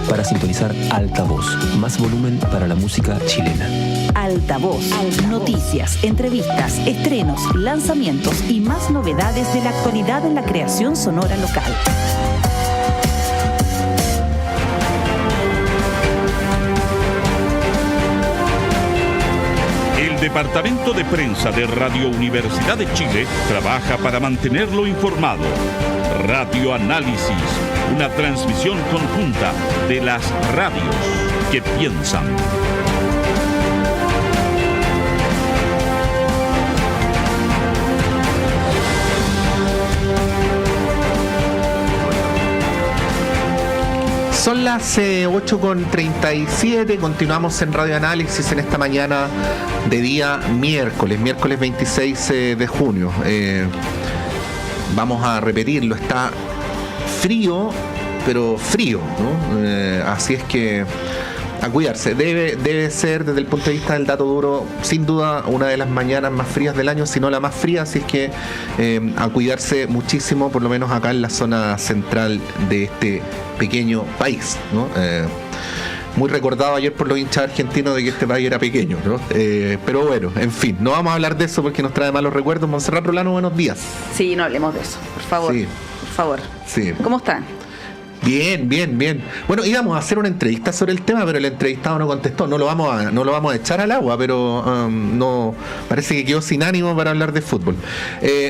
para sintonizar Altavoz, más volumen para la música chilena. Altavoz. Noticias, entrevistas, estrenos, lanzamientos y más novedades de la actualidad en la creación sonora local. El Departamento de Prensa de Radio Universidad de Chile trabaja para mantenerlo informado. Radio Análisis, una transmisión conjunta de las radios que piensan. Son las 8:37, continuamos en Radio Análisis en esta mañana de día miércoles 26 de junio. Vamos a repetirlo, está frío, pero frío, ¿no? Así es que a cuidarse. Debe ser, desde el punto de vista del dato duro, sin duda una de las mañanas más frías del año, si no la más fría, así es que a cuidarse muchísimo, por lo menos acá en la zona central de este pequeño país, ¿no? Muy recordado ayer por los hinchas argentinos de que este país era pequeño, ¿no? Pero bueno, en fin, no vamos a hablar de eso porque nos trae malos recuerdos. Montserrat Rolano, buenos días. Sí, no hablemos de eso, por favor. Sí. Por favor. Sí. ¿Cómo están? Bien. Bueno, íbamos a hacer una entrevista sobre el tema, pero el entrevistado no contestó. No lo vamos a echar al agua, pero no, parece que quedó sin ánimo para hablar de fútbol.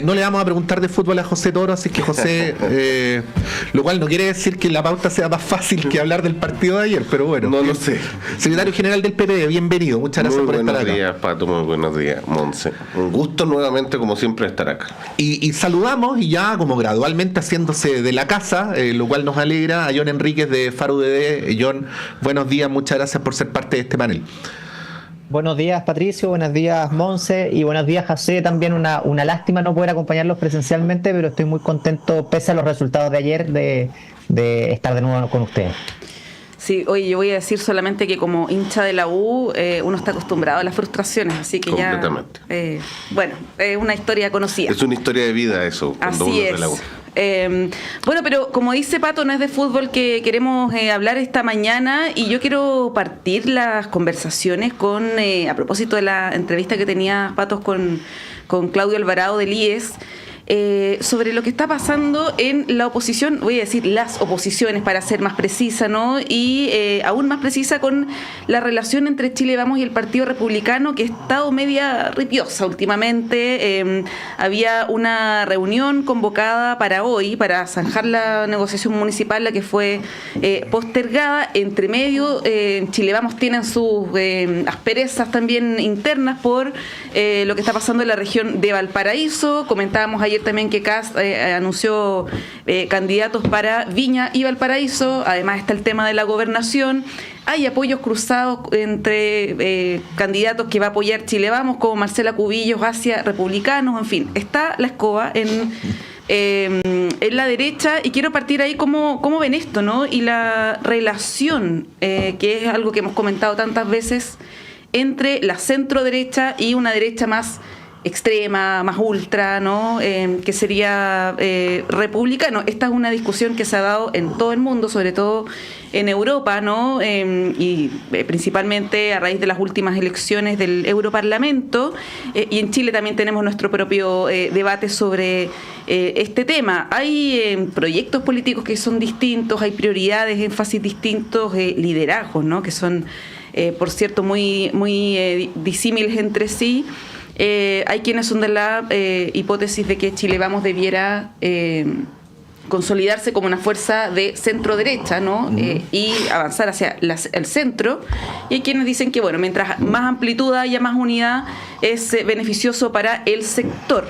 No le vamos a preguntar de fútbol a José Toro, así que José, lo cual no quiere decir que la pauta sea más fácil que hablar del partido de ayer, pero bueno. No lo sé. Secretario General del PP, bienvenido. Muchas gracias por estar acá. Muy buenos días, Pato, muy buenos días, Monse. Un gusto nuevamente, como siempre, estar acá. Y saludamos, y ya como gradualmente haciéndose de la casa, lo cual nos alegra, a John Enríquez de Faro UDD. John, buenos días, muchas gracias por ser parte de este panel. Buenos días, Patricio, buenos días, Monse, y buenos días, José. También una lástima no poder acompañarlos presencialmente, pero estoy muy contento, pese a los resultados de ayer, de estar de nuevo con ustedes. Sí, oye, yo voy a decir solamente que como hincha de la U, uno está acostumbrado a las frustraciones, así que completamente. Ya, bueno, es una historia conocida. Es una historia de vida eso, cuando así uno es. es de la U. Bueno, pero como dice Pato, no es de fútbol que queremos hablar esta mañana, y yo quiero partir las conversaciones a propósito de la entrevista que tenía Patos con Claudio Alvarado del IES, sobre lo que está pasando en la oposición, voy a decir las oposiciones para ser más precisa, ¿no? Y aún más precisa con la relación entre Chile Vamos y el Partido Republicano, que ha estado media ripiosa últimamente. Había una reunión convocada para hoy, para zanjar la negociación municipal, la que fue postergada. Entre medio, Chile Vamos tienen sus asperezas también internas por lo que está pasando en la región de Valparaíso. Comentábamos ayer también que Kast anunció candidatos para Viña y Valparaíso. Además está el tema de la gobernación. Hay apoyos cruzados entre candidatos que va a apoyar Chile Vamos, como Marcela Cubillos hacia republicanos. En fin, está la escoba en la derecha, y quiero partir ahí cómo ven esto, ¿no? Y la relación, que es algo que hemos comentado tantas veces, entre la centro derecha y una derecha más extrema, más ultra, ¿no? Que sería republicano. Esta es una discusión que se ha dado en todo el mundo, sobre todo en Europa, ¿no? Y principalmente a raíz de las últimas elecciones del Europarlamento, y en Chile también tenemos nuestro propio debate sobre este tema. Hay proyectos políticos que son distintos, hay prioridades, énfasis distintos, liderazgos, ¿no? Que son, por cierto, muy disímiles entre sí. Hay quienes son de la hipótesis de que Chile Vamos debiera consolidarse como una fuerza de centro-derecha, ¿no? Y avanzar hacia el centro. Y hay quienes dicen que, bueno, mientras más amplitud haya, más unidad, es beneficioso para el sector.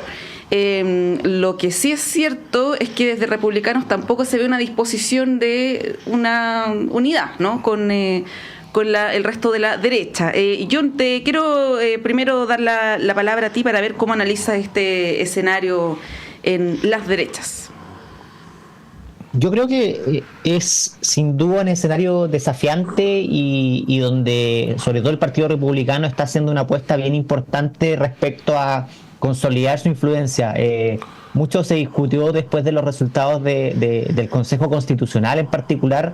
Lo que sí es cierto es que desde republicanos tampoco se ve una disposición de una unidad, ¿no? Con el resto de la derecha. John, te quiero primero dar la palabra a ti para ver cómo analizas este escenario en las derechas. Yo creo que es sin duda un escenario desafiante y donde sobre todo el Partido Republicano está haciendo una apuesta bien importante respecto a consolidar su influencia. mucho se discutió después de los resultados del Consejo Constitucional en particular,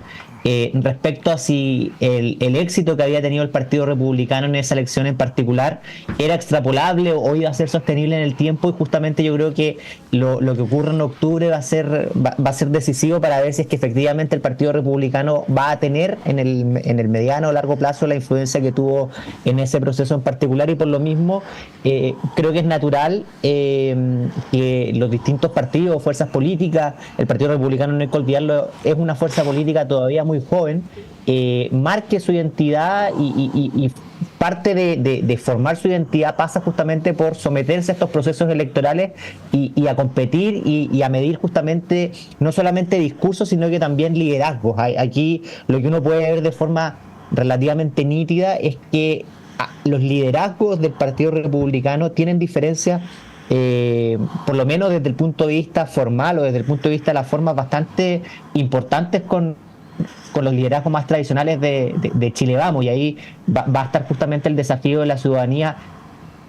respecto a si el éxito que había tenido el Partido Republicano en esa elección en particular era extrapolable o iba a ser sostenible en el tiempo, y justamente yo creo que lo que ocurre en octubre va a ser decisivo para ver si es que efectivamente el Partido Republicano va a tener en el mediano o largo plazo la influencia que tuvo en ese proceso en particular, y por lo mismo creo que es natural que los distintos partidos o fuerzas políticas, el Partido Republicano, no hay que olvidarlo, es una fuerza política todavía muy joven, marque su identidad, y parte de formar su identidad pasa justamente por someterse a estos procesos electorales y a competir y a medir justamente no solamente discursos, sino que también liderazgos. Aquí lo que uno puede ver de forma relativamente nítida es que los liderazgos del Partido Republicano tienen diferencias, por lo menos desde el punto de vista formal o desde el punto de vista de las formas, bastante importantes con los liderazgos más tradicionales de Chile Vamos, y ahí va a estar justamente el desafío de la ciudadanía,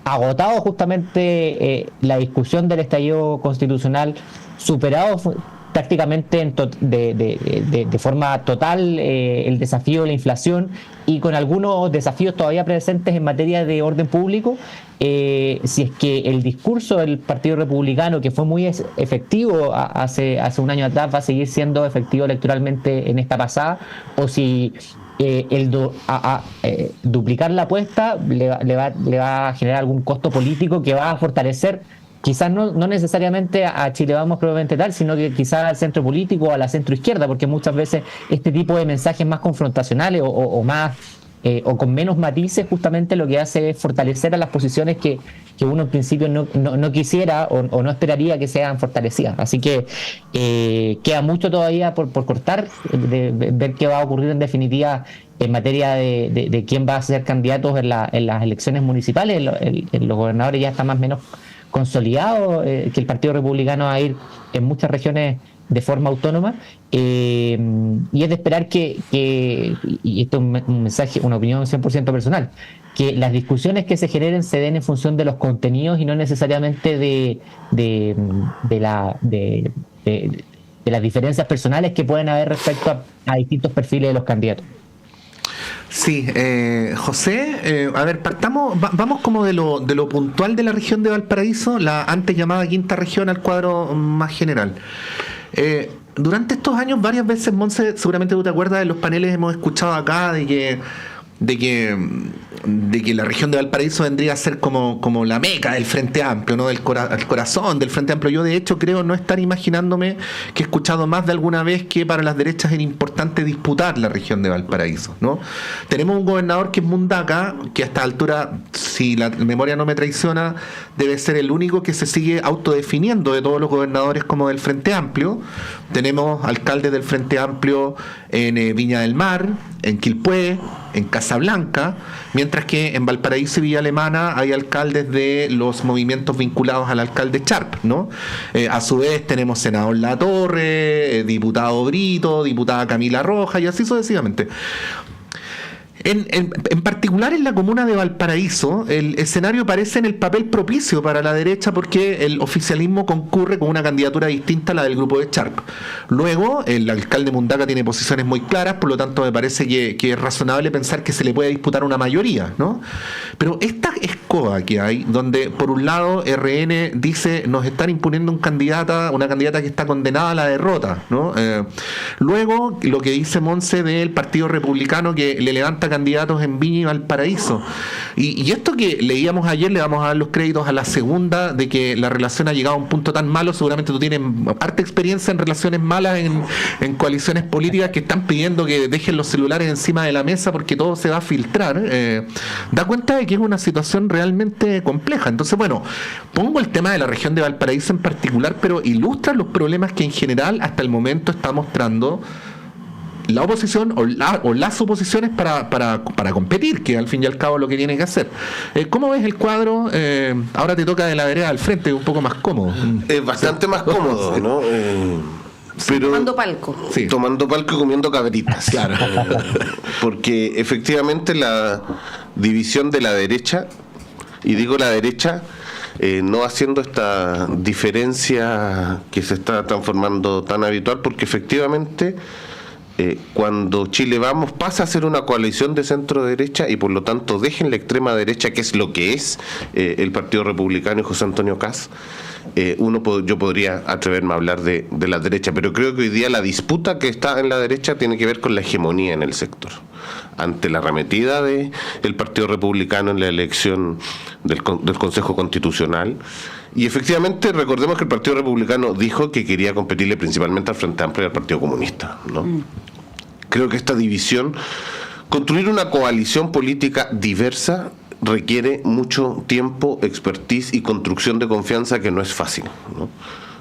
agotado justamente la discusión del estallido constitucional, superado prácticamente de forma total el desafío de la inflación, y con algunos desafíos todavía presentes en materia de orden público. Si es que el discurso del Partido Republicano, que fue muy efectivo hace un año atrás, va a seguir siendo efectivo electoralmente en esta pasada, o si duplicar la apuesta le va a generar algún costo político que va a fortalecer quizás no necesariamente a Chile Vamos probablemente tal, sino que quizás al centro político o a la centro izquierda, porque muchas veces este tipo de mensajes más confrontacionales o más o con menos matices, justamente lo que hace es fortalecer a las posiciones que uno en principio no quisiera o no esperaría que sean fortalecidas. Así que queda mucho todavía por cortar, de ver qué va a ocurrir en definitiva en materia de quién va a ser candidatos en las elecciones municipales. Los gobernadores ya están más o menos consolidado, que el Partido Republicano va a ir en muchas regiones de forma autónoma, y es de esperar que y esto es un mensaje, una opinión 100% personal, que las discusiones que se generen se den en función de los contenidos y no necesariamente de las diferencias personales que pueden haber respecto a distintos perfiles de los candidatos. Sí, José, a ver, vamos como de lo puntual de la región de Valparaíso, la antes llamada quinta región, al cuadro más general. Durante estos años, varias veces, Monse, seguramente tú te acuerdas, de los paneles hemos escuchado acá de que la región de Valparaíso vendría a ser como la meca del Frente Amplio, ¿no? El corazón del Frente Amplio. Yo de hecho creo no estar imaginándome que he escuchado más de alguna vez que para las derechas era importante disputar la región de Valparaíso, ¿no? Tenemos un gobernador que es Mundaca, que a esta altura, si la memoria no me traiciona, debe ser el único que se sigue autodefiniendo de todos los gobernadores como del Frente Amplio. Tenemos alcaldes del Frente Amplio en Viña del Mar, en Quilpué, en Casablanca, mientras que en Valparaíso y Villa Alemana hay alcaldes de los movimientos vinculados al alcalde Charp, ¿no? A su vez tenemos senador Latorre, diputado Brito, diputada Camila Rojas y así sucesivamente. En particular en la comuna de Valparaíso, el escenario parece en el papel propicio para la derecha porque el oficialismo concurre con una candidatura distinta a la del grupo de Charp. Luego, el alcalde Mundaca tiene posiciones muy claras, por lo tanto me parece que es razonable pensar que se le puede disputar una mayoría, ¿no? Pero esta escoba que hay, donde por un lado RN dice nos están imponiendo una candidata que está condenada a la derrota, ¿no? Luego, lo que dice Monse del Partido Republicano, que le levanta candidatos en Viña y Valparaíso. Y esto que leíamos ayer, le vamos a dar los créditos a la segunda de que la relación ha llegado a un punto tan malo. Seguramente tú tienes harta experiencia en relaciones malas en coaliciones políticas que están pidiendo que dejen los celulares encima de la mesa porque todo se va a filtrar. Da cuenta de que es una situación realmente compleja. Entonces, bueno, pongo el tema de la región de Valparaíso en particular, pero ilustra los problemas que en general hasta el momento está mostrando la oposición o las oposiciones para competir, que al fin y al cabo es lo que tiene que hacer. ¿Cómo ves el cuadro? Ahora te toca de la vereda al frente, un poco más cómodo. Es bastante más cómodo, ¿no? Pero tomando palco. Sí. Tomando palco y comiendo cabritas. Claro. Porque efectivamente la división de la derecha, y digo la derecha, no haciendo esta diferencia que se está transformando tan habitual, porque efectivamente cuando Chile Vamos pasa a ser una coalición de centro-derecha y por lo tanto dejen la extrema derecha, que es lo que es el Partido Republicano y José Antonio Kast, yo podría atreverme a hablar de la derecha, pero creo que hoy día la disputa que está en la derecha tiene que ver con la hegemonía en el sector. Ante la arremetida del Partido Republicano en la elección del Consejo Constitucional, y efectivamente recordemos que el Partido Republicano dijo que quería competirle principalmente al Frente Amplio y al Partido Comunista, ¿no? Creo que esta división, construir una coalición política diversa, requiere mucho tiempo, expertise y construcción de confianza, que no es fácil, ¿no?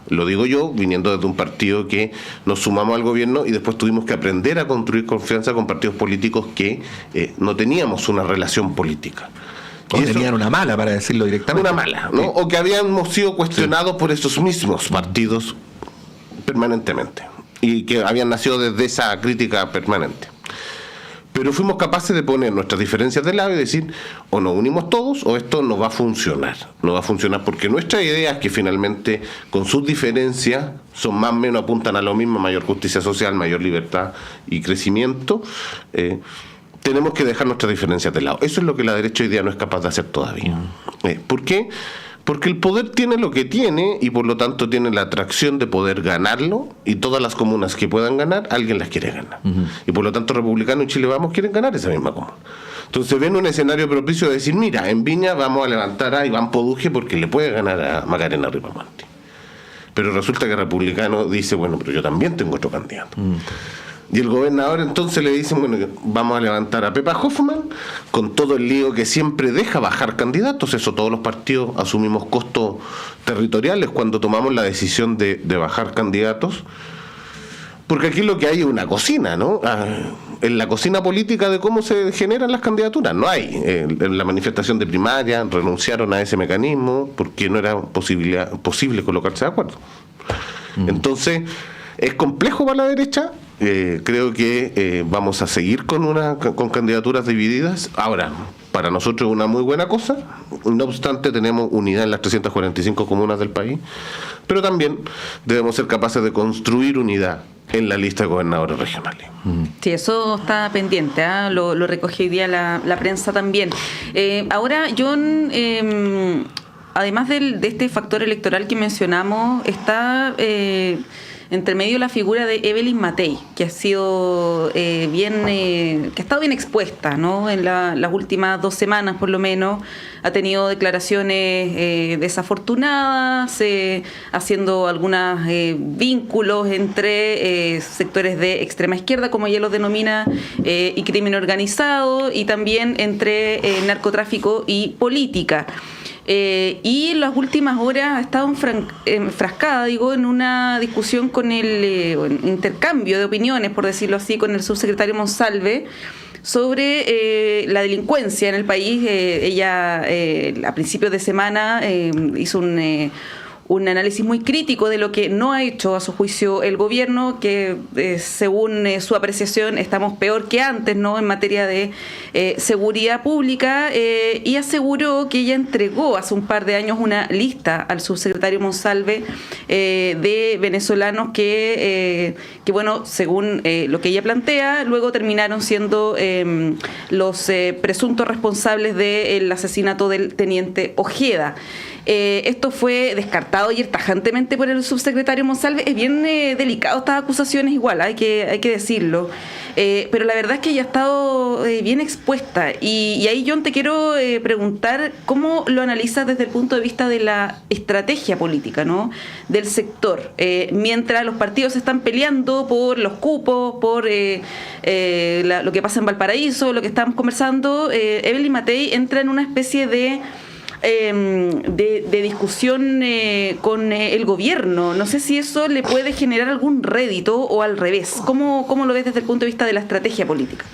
Lo digo yo, viniendo desde un partido que nos sumamos al gobierno y después tuvimos que aprender a construir confianza con partidos políticos que no teníamos una relación política. O tenían una mala, para decirlo directamente. Una mala, ¿no? O que habíamos sido cuestionados por esos mismos partidos permanentemente y que habían nacido desde esa crítica permanente. Pero fuimos capaces de poner nuestras diferencias de lado y decir, o nos unimos todos o esto no va a funcionar. No va a funcionar porque nuestras ideas, que finalmente con sus diferencias son más o menos, apuntan a lo mismo: mayor justicia social, mayor libertad y crecimiento, tenemos que dejar nuestras diferencias de lado. Eso es lo que la derecha hoy día no es capaz de hacer todavía. ¿Por qué? Porque el poder tiene lo que tiene y por lo tanto tiene la atracción de poder ganarlo, y todas las comunas que puedan ganar, alguien las quiere ganar. Y por lo tanto Republicano y Chile Vamos quieren ganar esa misma comuna. Entonces ven un escenario propicio de decir, mira, en Viña vamos a levantar a Iván Poduje porque le puede ganar a Macarena Ripamonti. Pero resulta que Republicano dice, bueno, pero yo también tengo otro candidato. Y el gobernador entonces le dice, bueno, vamos a levantar a Pepa Hoffman, con todo el lío que siempre deja bajar candidatos. Eso todos los partidos asumimos costos territoriales cuando tomamos la decisión de bajar candidatos, porque aquí lo que hay es una cocina, ¿no? En la cocina política de cómo se generan las candidaturas no hay. En la manifestación de primaria renunciaron a ese mecanismo porque no era posible colocarse de acuerdo. Entonces es complejo para la derecha. Creo que vamos a seguir con candidaturas divididas. Ahora, para nosotros es una muy buena cosa. No obstante, tenemos unidad en las 345 comunas del país, pero también debemos ser capaces de construir unidad en la lista de gobernadores regionales. Sí, eso está pendiente, ¿eh? Lo recoge hoy día la prensa también. Ahora, John, además de este factor electoral que mencionamos, está entre medio la figura de Evelyn Matei, que ha sido que ha estado bien expuesta, ¿no? En las últimas 2 semanas, por lo menos, ha tenido declaraciones desafortunadas, haciendo algunos vínculos entre sectores de extrema izquierda, como ella los denomina, y crimen organizado, y también entre narcotráfico y política. Y en las últimas horas ha estado enfrascada, en una discusión con el intercambio de opiniones, por decirlo así, con el subsecretario Monsalve sobre la delincuencia en el país. Ella a principios de semana hizo un análisis muy crítico de lo que no ha hecho, a su juicio, el gobierno, que según su apreciación estamos peor que antes, ¿no?, en materia de seguridad pública, y aseguró que ella entregó hace un par de años una lista al subsecretario Monsalve de venezolanos que bueno, según lo que ella plantea, luego terminaron siendo los presuntos responsables del asesinato del teniente Ojeda. Esto fue descartado ayer tajantemente por el subsecretario Monsalve. Es bien delicado estas acusaciones, igual, hay que decirlo. Pero la verdad es que ella ha estado bien expuesta. Y ahí, John, te quiero preguntar cómo lo analizas desde el punto de vista de la estrategia política, ¿no?, del sector. Mientras los partidos están peleando por los cupos, por lo que pasa en Valparaíso, lo que estamos conversando, Evelyn Matei entra en una especie de discusión con el gobierno. No sé si eso le puede generar algún rédito o al revés. ¿Cómo lo ves desde el punto de vista de la estrategia política?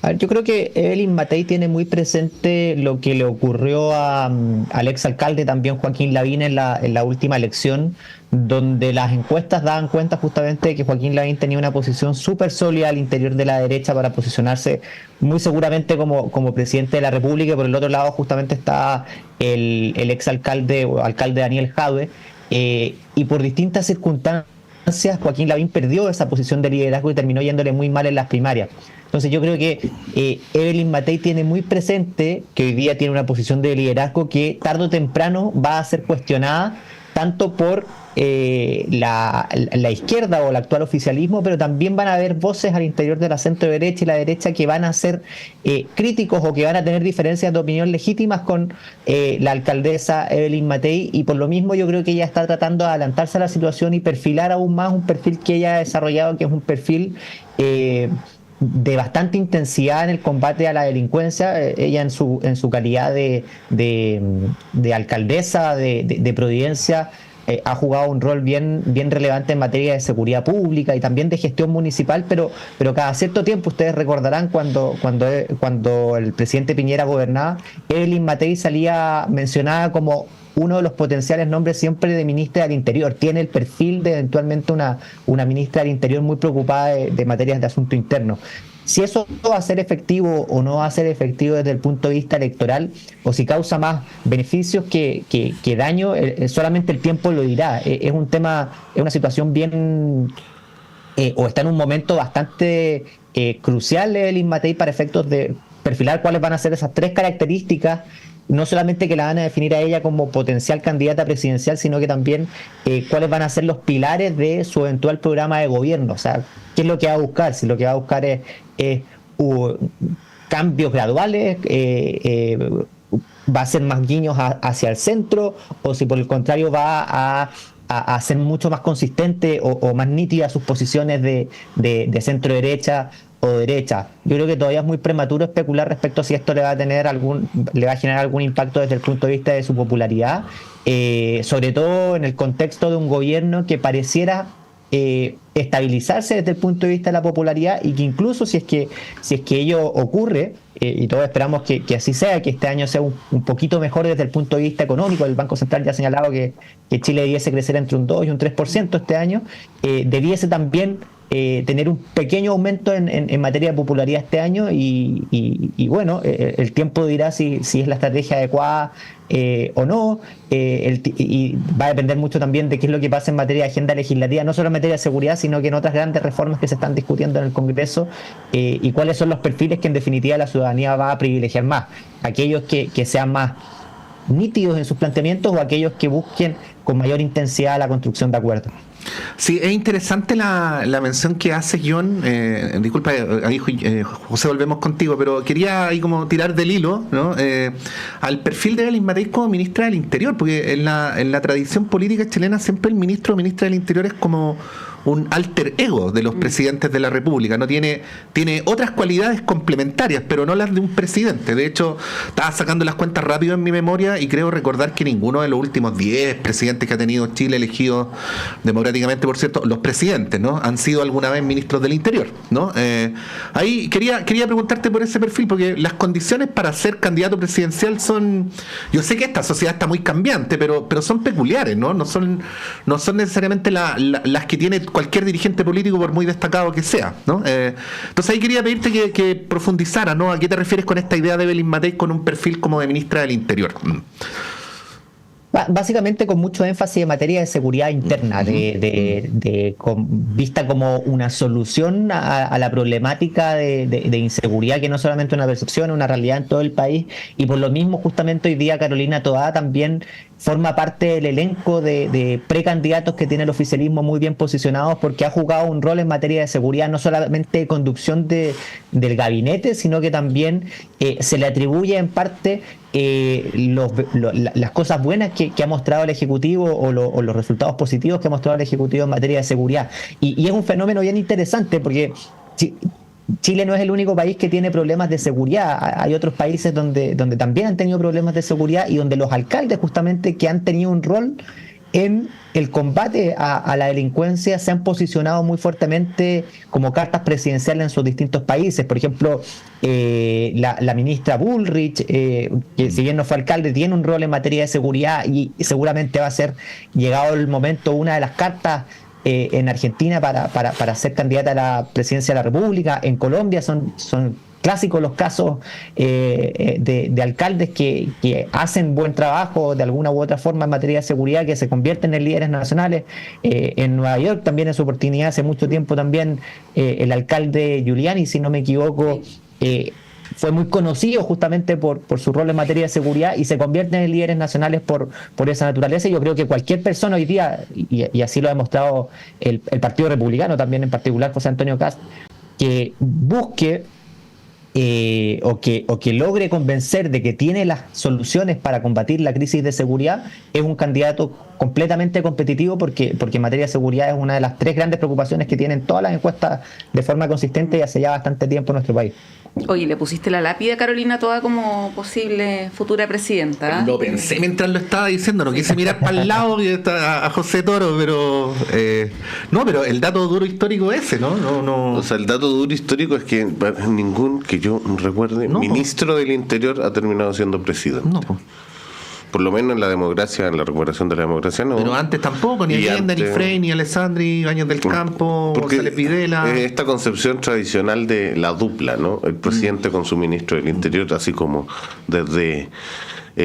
A ver, yo creo que Evelyn Matei tiene muy presente lo que le ocurrió al exalcalde también Joaquín Lavín en la última elección, donde las encuestas daban cuenta justamente de que Joaquín Lavín tenía una posición súper sólida al interior de la derecha para posicionarse muy seguramente como presidente de la República, y por el otro lado justamente está el exalcalde o alcalde Daniel Jadwe, y por distintas circunstancias Joaquín Lavín perdió esa posición de liderazgo y terminó yéndole muy mal en las primarias. Entonces yo creo que Evelyn Matei tiene muy presente que hoy día tiene una posición de liderazgo que tarde o temprano va a ser cuestionada tanto por la izquierda o el actual oficialismo, pero también van a haber voces al interior de la centro derecha y la derecha que van a ser críticos o que van a tener diferencias de opinión legítimas con la alcaldesa Evelyn Matei, y por lo mismo yo creo que ella está tratando de adelantarse a la situación y perfilar aún más un perfil que ella ha desarrollado, que es un perfil de bastante intensidad en el combate a la delincuencia. Ella en su calidad de alcaldesa de Providencia ha jugado un rol bien relevante en materia de seguridad pública y también de gestión municipal, pero cada cierto tiempo, ustedes recordarán cuando el presidente Piñera gobernaba, Evelyn Matei salía mencionada como uno de los potenciales nombres siempre de ministra del Interior. Tiene el perfil de eventualmente una ministra del Interior muy preocupada de materias de asunto interno. Si eso va a ser efectivo o no va a ser efectivo desde el punto de vista electoral, o si causa más beneficios que daño, solamente el tiempo lo dirá. Es un tema, es una situación bien, o está en un momento bastante crucial Evelyn Matei para efectos de perfilar cuáles van a ser esas tres características, no solamente que la van a definir a ella como potencial candidata presidencial, sino que también cuáles van a ser los pilares de su eventual programa de gobierno. O sea, ¿qué es lo que va a buscar? Si lo que va a buscar es cambios graduales, va a ser más guiños hacia el centro, o si por el contrario va a ser mucho más consistente o más nítida sus posiciones de centro derecha o derecha. Yo creo que todavía es muy prematuro especular respecto a si esto le va a generar algún impacto desde el punto de vista de su popularidad, sobre todo en el contexto de un gobierno que pareciera estabilizarse desde el punto de vista de la popularidad, y que incluso si es que ello ocurre, y todos esperamos que así sea, que este año sea un poquito mejor desde el punto de vista económico. El Banco Central ya ha señalado que Chile debiese crecer entre un 2 y un 3% este año, debiese también tener un pequeño aumento en materia de popularidad este año, y bueno, el tiempo dirá si es la estrategia adecuada o no, y va a depender mucho también de qué es lo que pasa en materia de agenda legislativa, no solo en materia de seguridad, sino que en otras grandes reformas que se están discutiendo en el Congreso, y cuáles son los perfiles que en definitiva la ciudadanía va a privilegiar más, aquellos que sean más nítidos en sus planteamientos o aquellos que busquen con mayor intensidad la construcción de acuerdos. Sí, es interesante la mención que hace John. Disculpa, ahí José, volvemos contigo, pero quería ahí como tirar del hilo, ¿no? Al perfil de Evelyn Matei como ministra del Interior, porque en la tradición política chilena siempre el ministro o ministra del Interior es como un alter ego de los presidentes de la República, no tiene otras cualidades complementarias, pero no las de un presidente. De hecho, estaba sacando las cuentas rápido en mi memoria y creo recordar que ninguno de los últimos 10 presidentes que ha tenido Chile, elegidos democráticamente, por cierto, los presidentes, ¿no?, han sido alguna vez ministros del Interior, ¿no? Ahí quería preguntarte por ese perfil, porque las condiciones para ser candidato presidencial son, yo sé que esta sociedad está muy cambiante, pero son peculiares, ¿no? No son necesariamente las que tiene cualquier dirigente político, por muy destacado que sea, ¿no? Entonces ahí quería pedirte que profundizara, ¿no? ¿A qué te refieres con esta idea de Evelyn Matei con un perfil como de ministra del Interior? Básicamente con mucho énfasis en materia de seguridad interna, vista como una solución a la problemática de inseguridad, que no solamente una percepción, una realidad en todo el país, y por lo mismo justamente hoy día Carolina Toá también forma parte del elenco de precandidatos que tiene el oficialismo muy bien posicionados, porque ha jugado un rol en materia de seguridad, no solamente de conducción del gabinete, sino que también se le atribuye en parte las cosas buenas que ha mostrado el Ejecutivo o los resultados positivos que ha mostrado el Ejecutivo en materia de seguridad. Y es un fenómeno bien interesante, porque Chile no es el único país que tiene problemas de seguridad. Hay otros países donde también han tenido problemas de seguridad y donde los alcaldes justamente que han tenido un rol en el combate a la delincuencia se han posicionado muy fuertemente como cartas presidenciales en sus distintos países. Por ejemplo, la ministra Bullrich, que si bien no fue alcalde, tiene un rol en materia de seguridad y seguramente va a ser, llegado el momento, una de las cartas en Argentina para ser candidata a la presidencia de la República. En Colombia son clásicos los casos de alcaldes que hacen buen trabajo de alguna u otra forma en materia de seguridad, que se convierten en líderes nacionales. En Nueva York también, en su oportunidad, hace mucho tiempo también, el alcalde Giuliani, si no me equivoco, fue muy conocido justamente por su rol en materia de seguridad y se convierten en líderes nacionales por esa naturaleza. Y yo creo que cualquier persona hoy día, y así lo ha demostrado el Partido Republicano también, en particular José Antonio Kast, que busque o que logre convencer de que tiene las soluciones para combatir la crisis de seguridad, es un candidato completamente competitivo, porque en materia de seguridad es una de las 3 grandes preocupaciones que tienen todas las encuestas de forma consistente y hace ya bastante tiempo en nuestro país. Oye, le pusiste la lápida a Carolina Toa como posible futura presidenta. Lo pensé mientras lo estaba diciendo, no quise mirar para el lado a José Toro, pero pero el dato duro histórico ese, ¿no? O sea, el dato duro histórico es que ningún, que yo recuerde, ministro del Interior ha terminado siendo presidente. No. Por lo menos en la democracia, en la recuperación de la democracia, no. Pero antes tampoco, ni Allende, ni Frey, ni Alessandri, Baños del Campo, González Videla. Esta concepción tradicional de la dupla, ¿no? El presidente con su ministro del Interior, así como desde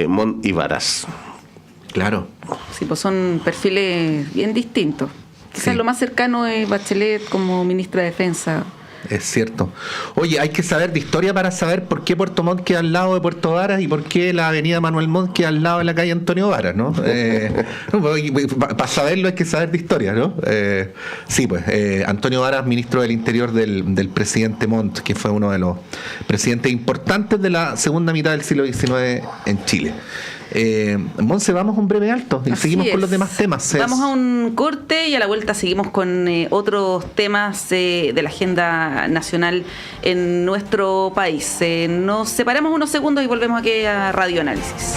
Montt y Varas. Claro. Sí, pues son perfiles bien distintos. Quizás lo más cercano es Bachelet como ministra de Defensa. Es cierto. Oye, hay que saber de historia para saber por qué Puerto Montt queda al lado de Puerto Varas y por qué la avenida Manuel Montt queda al lado de la calle Antonio Varas, ¿no? Para saberlo hay que saber de historia, ¿no? Sí, pues, Antonio Varas, ministro del Interior del presidente Montt, que fue uno de los presidentes importantes de la segunda mitad del siglo XIX en Chile. Monse, vamos a un breve alto y seguimos con los demás temas. Vamos a un corte y a la vuelta seguimos con otros temas de la agenda nacional en nuestro país. Nos separamos unos segundos y volvemos aquí a Radio Análisis.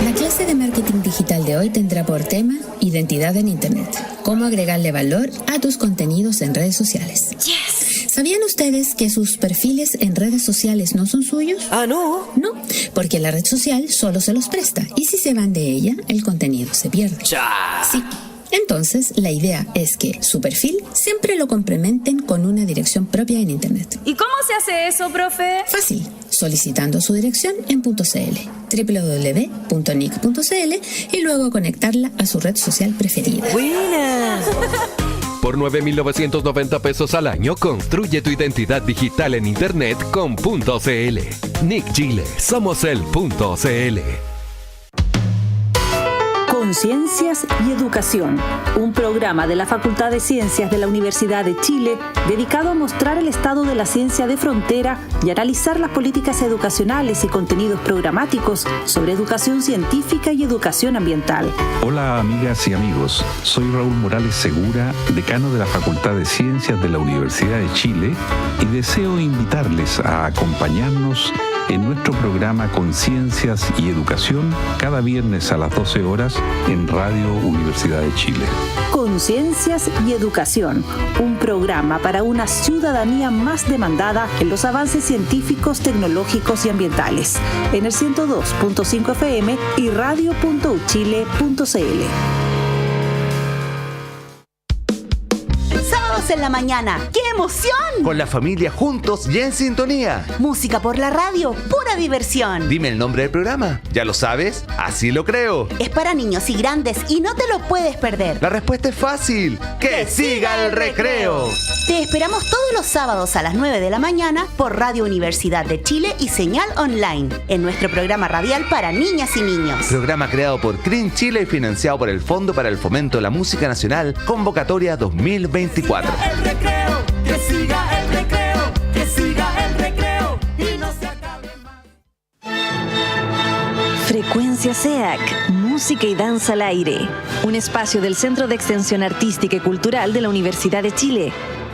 La clase de marketing digital de hoy tendrá por tema identidad en Internet. Cómo agregarle valor a tus contenidos en redes sociales. ¡Yes! ¿Sabían ustedes que sus perfiles en redes sociales no son suyos? ¿Ah, no? No, porque la red social solo se los presta y si se van de ella, el contenido se pierde. ¡Chá! Sí. Entonces, la idea es que su perfil siempre lo complementen con una dirección propia en Internet. ¿Y cómo se hace eso, profe? Fácil, solicitando su dirección en .cl, www.nic.cl y luego conectarla a su red social preferida. ¡Buena! Por 9.990 pesos al año, construye tu identidad digital en Internet con .cl. Nick Chile, somos el .cl. Conciencias y Educación, un programa de la Facultad de Ciencias de la Universidad de Chile dedicado a mostrar el estado de la ciencia de frontera y analizar las políticas educacionales y contenidos programáticos sobre educación científica y educación ambiental. Hola amigas y amigos, soy Raúl Morales Segura, decano de la Facultad de Ciencias de la Universidad de Chile y deseo invitarles a acompañarnos en nuestro programa Conciencias y Educación cada viernes a las 12 horas en Radio Universidad de Chile. Conciencias y Educación, un programa para una ciudadanía más demandada en los avances científicos, tecnológicos y ambientales, en el 102.5 FM y radio.uchile.cl. En la mañana. ¡Qué emoción! Con la familia juntos y en sintonía. Música por la radio, pura diversión. Dime el nombre del programa. ¿Ya lo sabes? Así lo creo. Es para niños y grandes y no te lo puedes perder. La respuesta es fácil. ¡Que siga el recreo! Te esperamos todos los sábados a las 9 de la mañana por Radio Universidad de Chile y señal online en nuestro programa radial para niñas y niños. Programa creado por CRIN Chile y financiado por el Fondo para el Fomento de la Música Nacional, convocatoria 2024. El recreo, que siga el recreo, que siga el recreo y no se acabe más. Frecuencia SEAC, música y danza al aire. Un espacio del Centro de Extensión Artística y Cultural de la Universidad de Chile.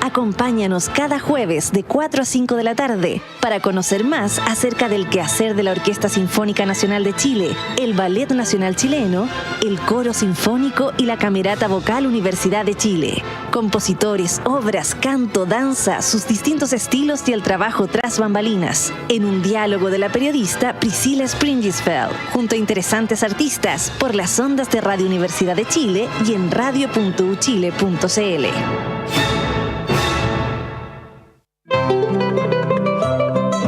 Acompáñanos cada jueves de 4 a 5 de la tarde para conocer más acerca del quehacer de la Orquesta Sinfónica Nacional de Chile, el Ballet Nacional Chileno, el Coro Sinfónico y la Camerata Vocal Universidad de Chile. Compositores, obras, canto, danza, sus distintos estilos y el trabajo tras bambalinas. En un diálogo de la periodista Priscilla Springisfeld, junto a interesantes artistas por las ondas de Radio Universidad de Chile y en radio.uchile.cl.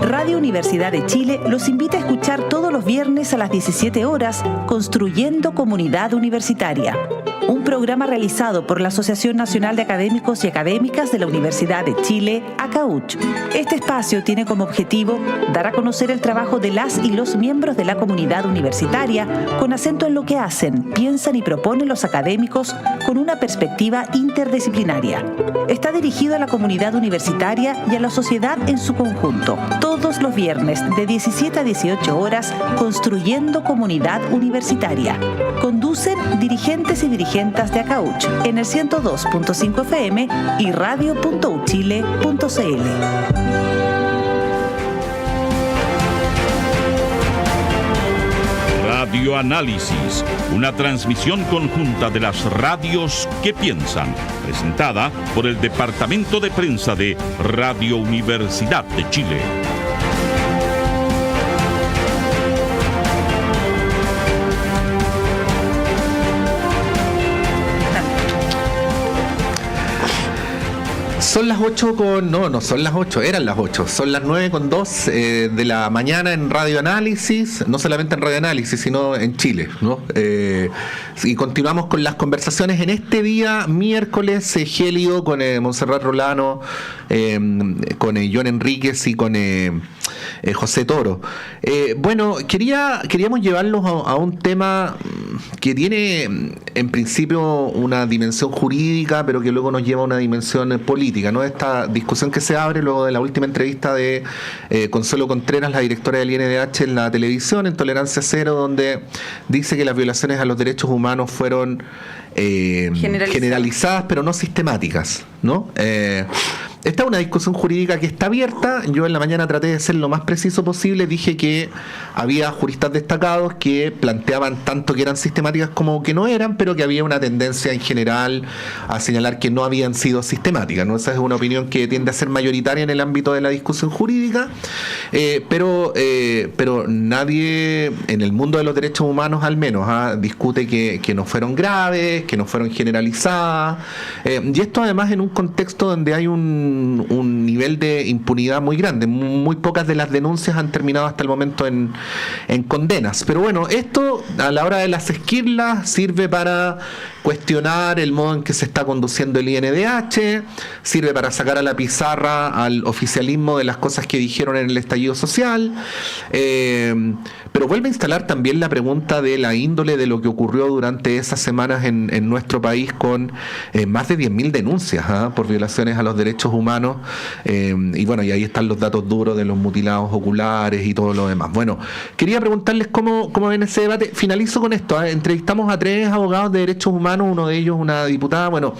Radio Universidad de Chile los invita a escuchar todos los viernes a las 17 horas Construyendo Comunidad Universitaria, un programa realizado por la Asociación Nacional de Académicos y Académicas de la Universidad de Chile, ACAUCH. Este espacio tiene como objetivo dar a conocer el trabajo de las y los miembros de la comunidad universitaria con acento en lo que hacen, piensan y proponen los académicos con una perspectiva interdisciplinaria. Está dirigido a la comunidad universitaria y a la sociedad en su conjunto. Todos los viernes de 17 a 18 horas, Construyendo Comunidad Universitaria. Conducen dirigentes y dirigentes de ACAUCH en el 102.5 FM y radio.uchile.cl. Radio Análisis, una transmisión conjunta de las radios que piensan, presentada por el Departamento de Prensa de Radio Universidad de Chile. Son las 8 con... No son las 8, eran las 8. Son las 9:02 de la mañana en Radio Análisis. No solamente en Radio Análisis, sino en Chile, ¿no? Y continuamos con las conversaciones en este día, miércoles, gélido, con Montserrat Rolano, con John Enríquez y con José Toro. Bueno, queríamos llevarlos a un tema que tiene en principio una dimensión jurídica, pero que luego nos lleva a una dimensión política, ¿no? Esta discusión que se abre luego de la última entrevista de Consuelo Contreras, la directora del INDH en la televisión, en Tolerancia Cero, donde dice que las violaciones a los derechos humanos fueron generalizadas, pero no sistemáticas, ¿no? Esta es una discusión jurídica que está abierta. Yo en la mañana traté de ser lo más preciso posible. Dije que había juristas destacados que planteaban tanto que eran sistemáticas como que no eran, pero que había una tendencia en general a señalar que no habían sido sistemáticas, ¿no? Esa es una opinión que tiende a ser mayoritaria en el ámbito de la discusión jurídica, pero nadie en el mundo de los derechos humanos al menos discute que no fueron graves, que no fueron generalizadas, y esto además en un contexto donde hay un nivel de impunidad muy grande. Muy pocas de las denuncias han terminado hasta el momento en condenas. Pero bueno, esto a la hora de las esquirlas sirve para cuestionar el modo en que se está conduciendo el INDH, sirve para sacar a la pizarra al oficialismo de las cosas que dijeron en el estallido social, pero vuelve a instalar también la pregunta de la índole de lo que ocurrió durante esas semanas en nuestro país con más de 10.000 denuncias por violaciones a los derechos humanos, y bueno, y ahí están los datos duros de los mutilados oculares y todo lo demás. Bueno, quería preguntarles cómo ven ese debate. Finalizo con esto. Entrevistamos a 3 abogados de derechos humanos, uno de ellos una diputada, bueno,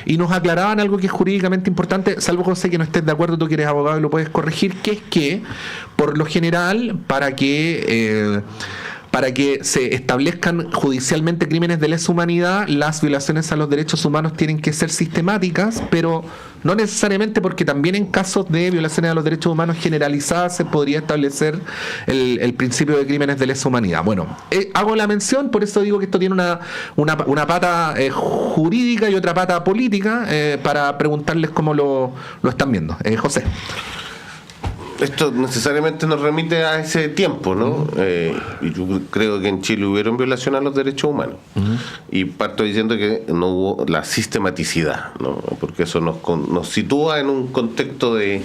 y nos aclaraban algo que es jurídicamente importante, salvo José que no estés de acuerdo, tú que eres abogado y lo puedes corregir, que es que por lo general para que se establezcan judicialmente crímenes de lesa humanidad, las violaciones a los derechos humanos tienen que ser sistemáticas, pero no necesariamente, porque también en casos de violaciones a los derechos humanos generalizadas se podría establecer el principio de crímenes de lesa humanidad. Bueno, hago la mención, por eso digo que esto tiene una pata jurídica y otra pata política, para preguntarles cómo lo están viendo. José. Esto necesariamente nos remite a ese tiempo, ¿no? Y yo creo que en Chile hubieron violaciones a los derechos humanos. Y parto diciendo que no hubo la sistematicidad, ¿no? Porque eso nos sitúa en un contexto de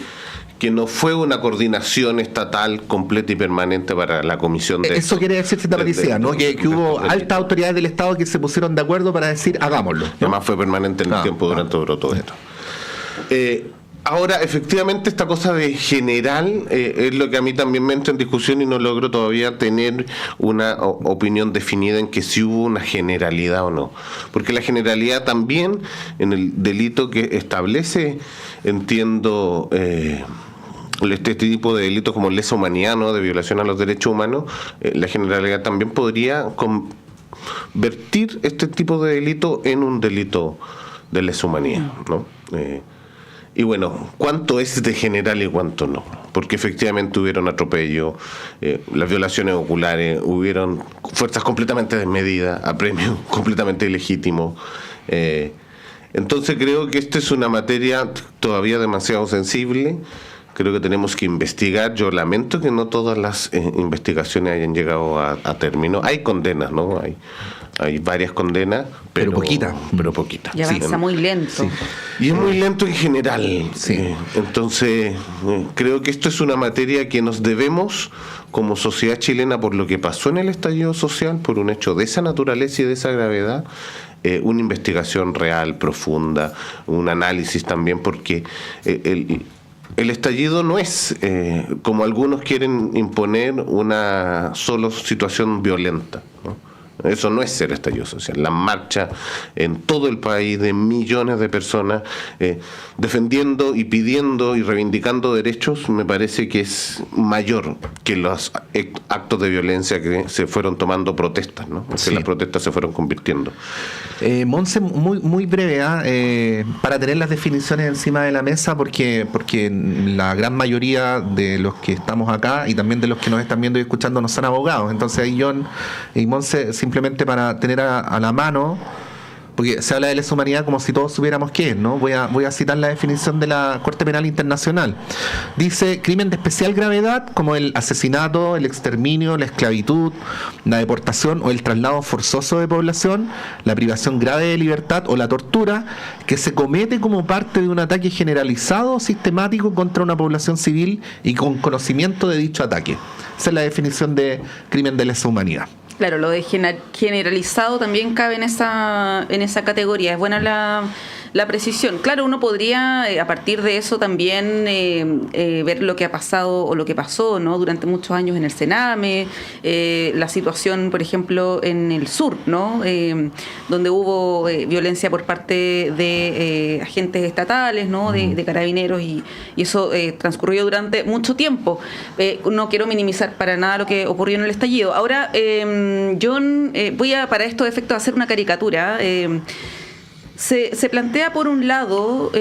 que no fue una coordinación estatal completa y permanente para la comisión de... Eso quiere decir sistematicidad, ¿no? Que hubo altas autoridades del Estado que se pusieron de acuerdo para decir, hagámoslo, ¿no? Además fue permanente en el tiempo durante todo esto. Ahora, efectivamente, esta cosa de general es lo que a mí también me entra en discusión y no logro todavía tener una opinión definida en que si hubo una generalidad o no. Porque la generalidad también, en el delito que establece, entiendo, este tipo de delitos como lesa humanidad, ¿no?, de violación a los derechos humanos, la generalidad también podría convertir este tipo de delito en un delito de lesa humanidad, ¿no? Y bueno, ¿cuánto es de general y cuánto no? Porque efectivamente hubieron atropello, las violaciones oculares, hubieron fuerzas completamente desmedidas, apremios completamente ilegítimos. Entonces creo que esta es una materia todavía demasiado sensible. Creo que tenemos que investigar. Yo lamento que no todas las investigaciones hayan llegado a término. Hay condenas, ¿no? Hay varias condenas, pero poquitas. Y avanza muy lento. Sí. Y es muy lento en general. Sí. Entonces, creo que esto es una materia que nos debemos como sociedad chilena, por lo que pasó en el estallido social, por un hecho de esa naturaleza y de esa gravedad, una investigación real, profunda, un análisis también, porque el estallido no es, como algunos quieren imponer, una solo situación violenta, ¿no? Eso no es ser estallido social. La marcha en todo el país de millones de personas defendiendo y pidiendo y reivindicando derechos, me parece que es mayor que los actos de violencia que se fueron tomando protestas, ¿no? Que las protestas se fueron convirtiendo. Monse, muy breve, para tener las definiciones encima de la mesa, porque la gran mayoría de los que estamos acá y también de los que nos están viendo y escuchando no son abogados. Entonces ahí John y Monse, simplemente para tener a la mano, porque se habla de lesa humanidad como si todos supiéramos qué es, ¿no? Voy a citar la definición de la Corte Penal Internacional. Dice: crimen de especial gravedad como el asesinato, el exterminio, la esclavitud, la deportación o el traslado forzoso de población, la privación grave de libertad o la tortura, que se comete como parte de un ataque generalizado o sistemático contra una población civil y con conocimiento de dicho ataque. Esa es la definición de crimen de lesa humanidad. Claro, lo de generalizado también cabe en esa categoría. Es buena la precisión. Claro, uno podría a partir de eso también ver lo que ha pasado o lo que pasó, ¿no?, durante muchos años en el Sename, la situación, por ejemplo, en el sur, ¿no?, donde hubo violencia por parte de agentes estatales, ¿no?, de carabineros, y eso transcurrió durante mucho tiempo. No quiero minimizar para nada lo que ocurrió en el estallido. Ahora, John, voy a, para estos efectos, hacer una caricatura. Se plantea por un lado,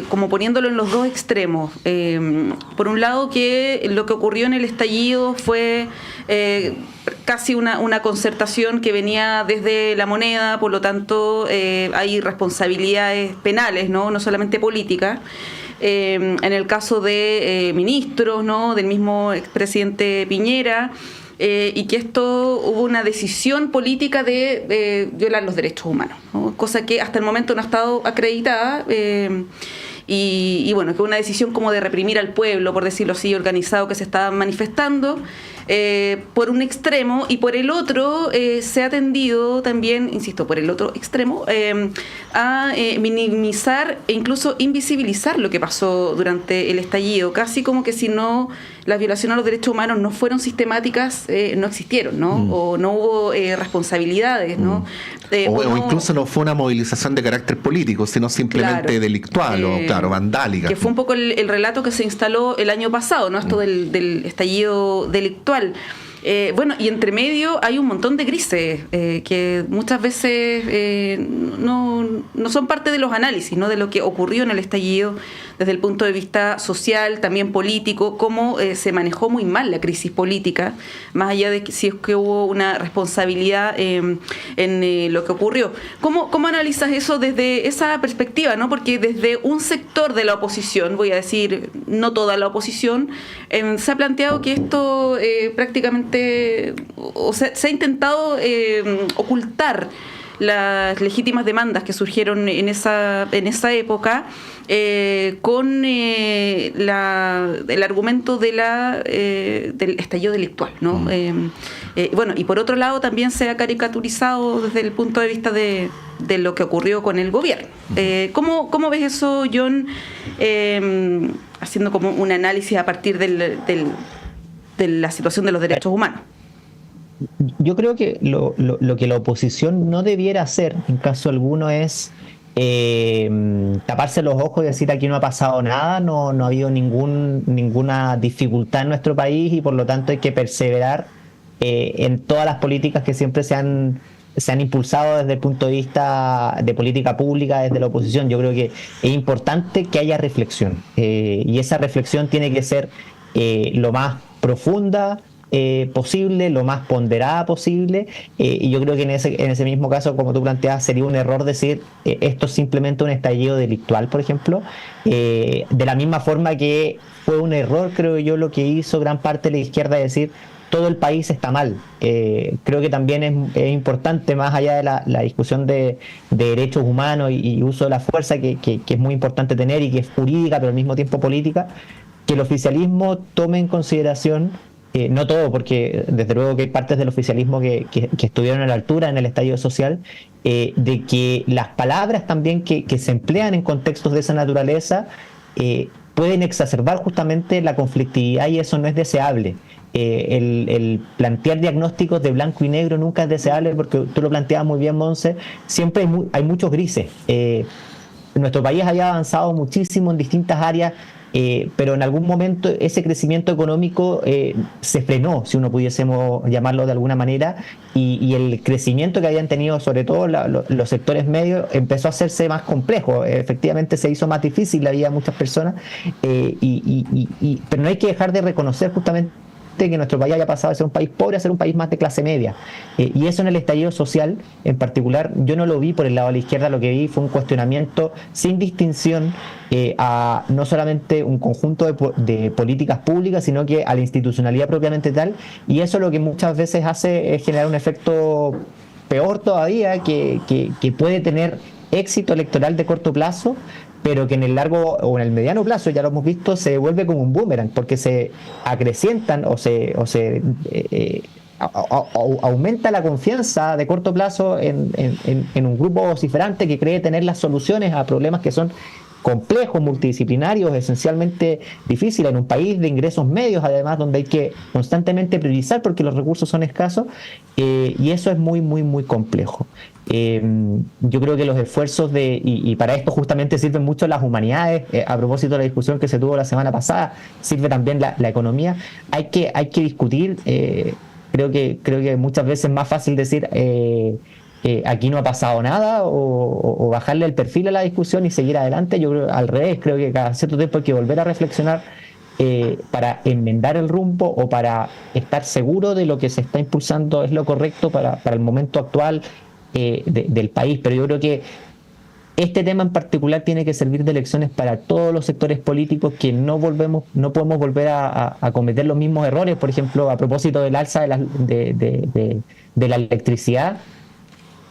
como poniéndolo en los dos extremos, por un lado que lo que ocurrió en el estallido fue casi una concertación que venía desde la moneda, por lo tanto hay responsabilidades penales, no solamente políticas. En el caso de ministros, ¿no?, del mismo expresidente Piñera, y que esto hubo una decisión política de violar los derechos humanos, ¿no?, cosa que hasta el momento no ha estado acreditada, y bueno, que una decisión como de reprimir al pueblo, por decirlo así, organizado, que se estaba manifestando, por un extremo, y por el otro se ha tendido también, insisto, por el otro extremo, a minimizar e incluso invisibilizar lo que pasó durante el estallido, casi como que si no las violaciones a los derechos humanos no fueron sistemáticas, no existieron, ¿no? O no hubo responsabilidades, ¿no? O incluso no fue una movilización de carácter político, sino simplemente delictual o vandálica. Que fue un poco el relato que se instaló el año pasado, ¿no? Esto del estallido delictual. Bueno, y entre medio hay un montón de grises que muchas veces no son parte de los análisis, ¿no?, de lo que ocurrió en el estallido desde el punto de vista social, también político, cómo se manejó muy mal la crisis política, más allá de que, si es que hubo una responsabilidad en lo que ocurrió. ¿Cómo analizas eso desde esa perspectiva, ¿no? Porque desde un sector de la oposición, voy a decir, no toda la oposición, se ha planteado que esto prácticamente, o sea, se ha intentado ocultar las legítimas demandas que surgieron en esa época, con el argumento del estallido delictual, ¿no? Bueno, y por otro lado también se ha caricaturizado desde el punto de vista de lo que ocurrió con el gobierno. ¿Cómo ves eso, John, haciendo como un análisis a partir de la situación de los derechos humanos? Yo creo que lo que la oposición no debiera hacer, en caso alguno, es taparse los ojos y decir aquí no ha pasado nada, no ha habido ninguna dificultad en nuestro país y por lo tanto hay que perseverar en todas las políticas que siempre se han impulsado desde el punto de vista de política pública, desde la oposición. Yo creo que es importante que haya reflexión y esa reflexión tiene que ser lo más profunda posible, lo más ponderada posible, y yo creo que en ese mismo caso, como tú planteabas, sería un error decir esto es simplemente un estallido delictual, por ejemplo, de la misma forma que fue un error, creo yo, lo que hizo gran parte de la izquierda, decir todo el país está mal. Creo que también es importante, más allá de la discusión de derechos humanos y uso de la fuerza, que es muy importante tener y que es jurídica pero al mismo tiempo política, que el oficialismo tome en consideración, no todo, porque desde luego que hay partes del oficialismo que estuvieron a la altura en el estallido social, de que las palabras también que se emplean en contextos de esa naturaleza pueden exacerbar justamente la conflictividad y eso no es deseable. El plantear diagnósticos de blanco y negro nunca es deseable, porque tú lo planteabas muy bien, Monse, siempre hay muchos grises. Nuestro país había avanzado muchísimo en distintas áreas, pero en algún momento ese crecimiento económico se frenó, si uno pudiésemos llamarlo de alguna manera, y el crecimiento que habían tenido sobre todo los sectores medios empezó a hacerse más complejo. Efectivamente se hizo más difícil la vida de muchas personas, pero no hay que dejar de reconocer justamente que nuestro país haya pasado de ser un país pobre a ser un país más de clase media, y eso en el estallido social en particular yo no lo vi por el lado de la izquierda. Lo que vi fue un cuestionamiento sin distinción a no solamente un conjunto de políticas públicas, sino que a la institucionalidad propiamente tal, y eso lo que muchas veces hace es generar un efecto peor todavía, que puede tener éxito electoral de corto plazo, pero que en el largo o en el mediano plazo, ya lo hemos visto, se vuelve como un boomerang, porque se acrecientan o se aumenta la confianza de corto plazo en un grupo vociferante que cree tener las soluciones a problemas que son complejos, multidisciplinarios, esencialmente difíciles, en un país de ingresos medios, además, donde hay que constantemente priorizar porque los recursos son escasos, y eso es muy, muy, muy complejo. Yo creo que los esfuerzos y para esto justamente sirven mucho las humanidades, a propósito de la discusión que se tuvo la semana pasada, sirve también la economía. Hay que discutir, creo que muchas veces es más fácil decir aquí no ha pasado nada, o bajarle el perfil a la discusión y seguir adelante. Yo creo al revés, creo que cada cierto tiempo hay que volver a reflexionar para enmendar el rumbo o para estar seguro de lo que se está impulsando es lo correcto para el momento actual del país. Pero yo creo que este tema en particular tiene que servir de lecciones para todos los sectores políticos, que no podemos volver a cometer los mismos errores. Por ejemplo, a propósito del alza de la electricidad,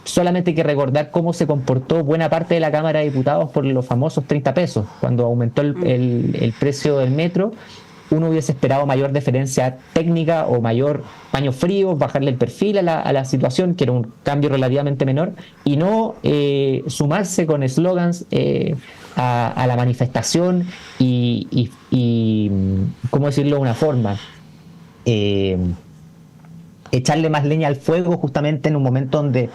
solamente hay que recordar cómo se comportó buena parte de la Cámara de Diputados por los famosos 30 pesos, cuando aumentó el precio del metro. Uno hubiese esperado mayor deferencia técnica o mayor paño frío, bajarle el perfil a la situación, que era un cambio relativamente menor, y no sumarse con eslogans a la manifestación y ¿cómo decirlo de una forma? Echarle más leña al fuego justamente en un momento donde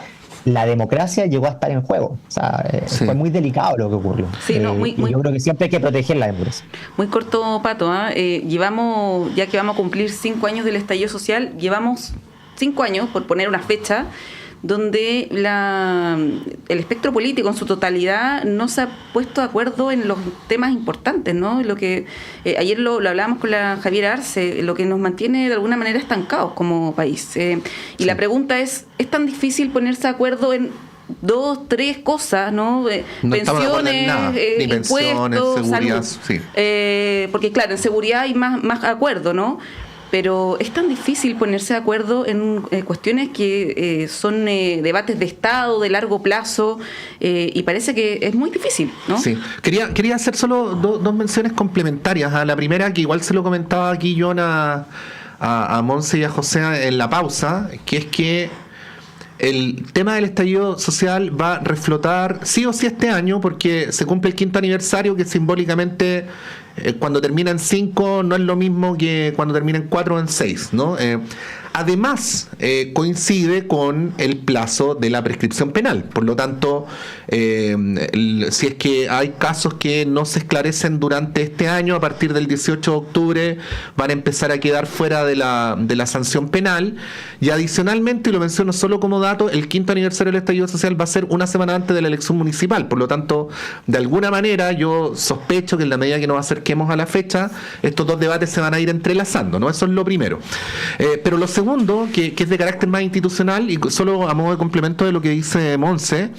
la democracia llegó a estar en juego. O sea, sí. Fue muy delicado lo que ocurrió. Sí, no, muy, yo creo que siempre hay que proteger la democracia. Muy corto, Pato. Llevamos, ya que vamos a cumplir 5 años del estallido social, llevamos 5 años, por poner una fecha, donde el espectro político en su totalidad no se ha puesto de acuerdo en los temas importantes, ¿no? Lo que ayer lo hablábamos con la Javiera Arce, lo que nos mantiene de alguna manera estancados como país. Y la pregunta es tan difícil ponerse de acuerdo en 2, 3 cosas, ¿no? Pensiones, ni impuestos, pensiones, seguridad, salud. sí. Porque claro, en seguridad hay más acuerdo, ¿no? pero es tan difícil ponerse de acuerdo en cuestiones que son debates de Estado, de largo plazo, y parece que es muy difícil, ¿no? Sí. Quería hacer solo dos menciones complementarias. La primera, que igual se lo comentaba aquí John a Monse y a José en la pausa, que es que el tema del estallido social va a reflotar sí o sí este año, porque se cumple el 5º aniversario, que simbólicamente cuando termina en 5 no es lo mismo que cuando termina en 4 o en 6, ¿no? Además, coincide con el plazo de la prescripción penal. Por lo tanto, si es que hay casos que no se esclarecen durante este año, a partir del 18 de octubre van a empezar a quedar fuera de la sanción penal. Y adicionalmente, y lo menciono solo como dato, el 5º aniversario del estallido social va a ser una semana antes de la elección municipal. Por lo tanto, de alguna manera, yo sospecho que en la medida que nos acerquemos a la fecha, estos dos debates se van a ir entrelazando, ¿no? Eso es lo primero. Pero lo segundo, que es de carácter más institucional, y solo a modo de complemento de lo que dice Monse,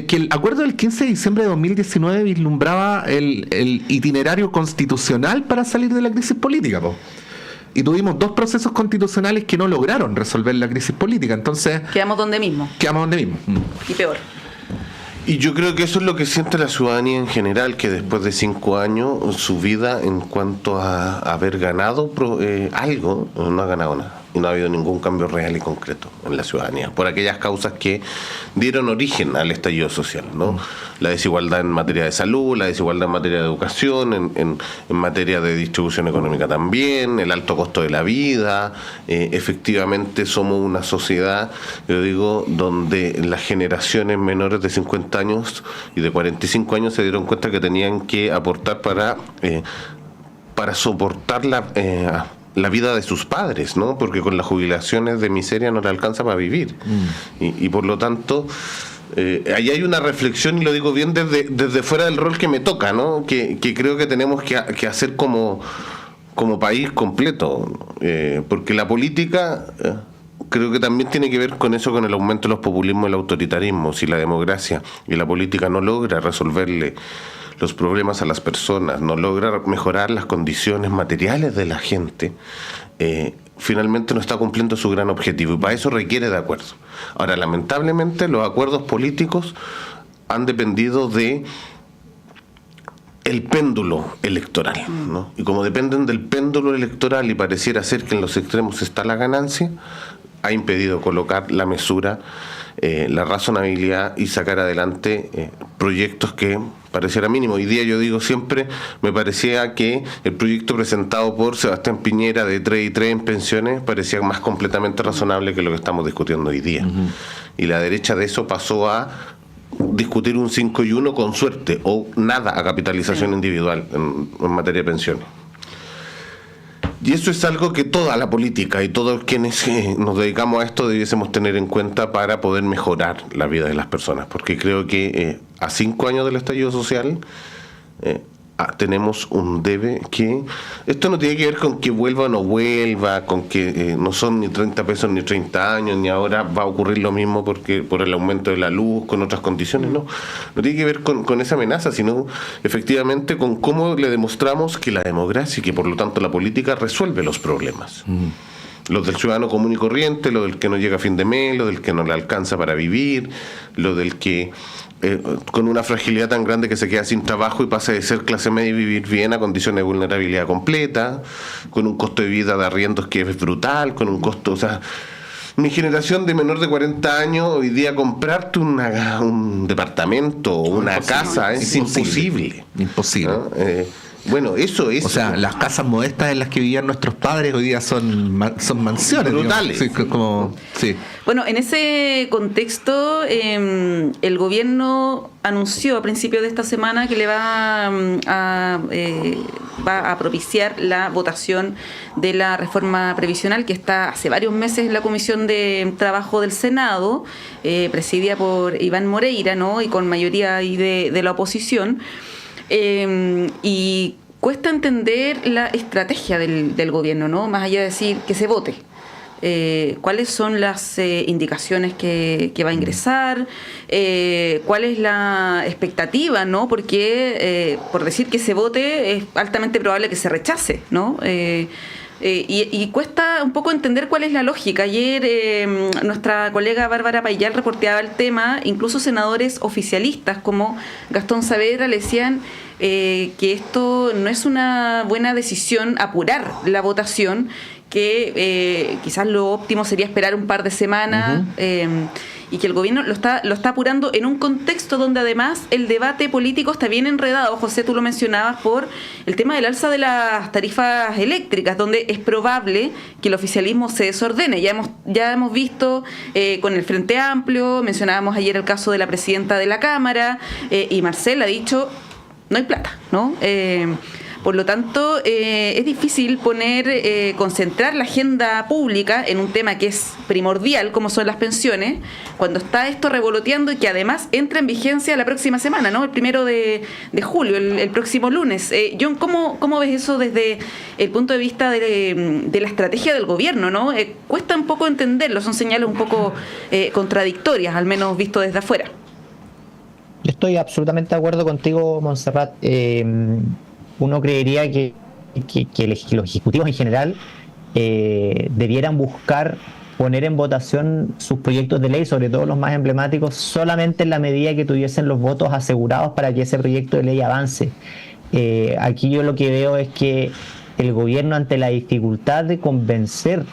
que el acuerdo del 15 de diciembre de 2019 vislumbraba el itinerario constitucional para salir de la crisis política, po. Y tuvimos 2 procesos constitucionales que no lograron resolver la crisis política. Entonces, quedamos donde mismo. Y peor. Y yo creo que eso es lo que siente la ciudadanía en general, que después de 5 años su vida en cuanto a haber ganado algo, no ha ganado nada. Y no ha habido ningún cambio real y concreto en la ciudadanía, por aquellas causas que dieron origen al estallido social, ¿no? La desigualdad en materia de salud, la desigualdad en materia de educación, en materia de distribución económica también, el alto costo de la vida. Efectivamente somos una sociedad, yo digo, donde las generaciones menores de 50 años y de 45 años se dieron cuenta que tenían que aportar para soportar la vida de sus padres, ¿no? Porque con las jubilaciones de miseria no le alcanza para vivir. Y por lo tanto, ahí hay una reflexión, y lo digo bien desde fuera del rol que me toca, ¿no? Que creo que tenemos que hacer como país completo. Porque la política creo que también tiene que ver con eso, con el aumento de los populismos y el autoritarismo. Si la democracia y la política no logra resolverle los problemas a las personas, no logra mejorar las condiciones materiales de la gente, finalmente no está cumpliendo su gran objetivo, y para eso requiere de acuerdos. Ahora, lamentablemente, los acuerdos políticos han dependido de el péndulo electoral, ¿no? Y como dependen del péndulo electoral y pareciera ser que en los extremos está la ganancia, ha impedido colocar la mesura, la razonabilidad y sacar adelante proyectos que pareciera mínimo. Hoy día yo digo siempre, me parecía que el proyecto presentado por Sebastián Piñera de 3 y 3 en pensiones parecía más completamente razonable que lo que estamos discutiendo hoy día. Y la derecha de eso pasó a discutir un 5 y 1 con suerte o nada a capitalización individual en materia de pensiones. Y eso es algo que toda la política y todos quienes nos dedicamos a esto debiésemos tener en cuenta para poder mejorar la vida de las personas, porque creo que a 5 años del estallido social tenemos un debe que... Esto no tiene que ver con que vuelva o no vuelva, con que no son ni 30 pesos ni 30 años, ni ahora va a ocurrir lo mismo porque por el aumento de la luz, con otras condiciones, no tiene que ver con esa amenaza, sino efectivamente con cómo le demostramos que la democracia y que por lo tanto la política resuelve los problemas. Los del ciudadano común y corriente, lo del que no llega a fin de mes, lo del que no le alcanza para vivir, lo del que con una fragilidad tan grande que se queda sin trabajo y pasa de ser clase media y vivir bien a condiciones de vulnerabilidad completa, con un costo de vida de arriendos que es brutal, con un costo, o sea, mi generación de menor de 40 años, hoy día comprarte un departamento o una casa es imposible. Imposible. ¿No? Bueno, eso es... O sea, las casas modestas en las que vivían nuestros padres hoy día son mansiones. Brutales. Sí. Bueno, en ese contexto, el gobierno anunció a principios de esta semana que le va a propiciar la votación de la reforma previsional que está hace varios meses en la Comisión de Trabajo del Senado, presidida por Iván Moreira, ¿no? Y con mayoría ahí de la oposición. Y cuesta entender la estrategia del gobierno, ¿no? Más allá de decir que se vote. ¿Cuáles son las indicaciones que va a ingresar? ¿Cuál es la expectativa, ¿no? Porque por decir que se vote es altamente probable que se rechace, ¿no? Y cuesta un poco entender cuál es la lógica. Ayer nuestra colega Bárbara Payal reporteaba el tema, incluso senadores oficialistas como Gastón Saavedra le decían que esto no es una buena decisión apurar la votación, que quizás lo óptimo sería esperar un par de semanas, y que el gobierno lo está apurando en un contexto donde además el debate político está bien enredado. José, tú lo mencionabas por el tema del alza de las tarifas eléctricas, donde es probable que el oficialismo se desordene. Ya hemos visto con el Frente Amplio, mencionábamos ayer el caso de la presidenta de la Cámara, y Marcel ha dicho, no hay plata, ¿no? Por lo tanto, es difícil concentrar la agenda pública en un tema que es primordial, como son las pensiones, cuando está esto revoloteando y que además entra en vigencia la próxima semana, ¿no? El 1 de julio, el próximo lunes. John, ¿cómo ves eso desde el punto de vista de la estrategia del gobierno, ¿no? Cuesta un poco entenderlo, son señales un poco contradictorias, al menos visto desde afuera. Yo estoy absolutamente de acuerdo contigo, Montserrat. Uno creería que los ejecutivos en general debieran buscar poner en votación sus proyectos de ley, sobre todo los más emblemáticos, solamente en la medida que tuviesen los votos asegurados para que ese proyecto de ley avance. Aquí yo lo que veo es que el gobierno, ante la dificultad de convencer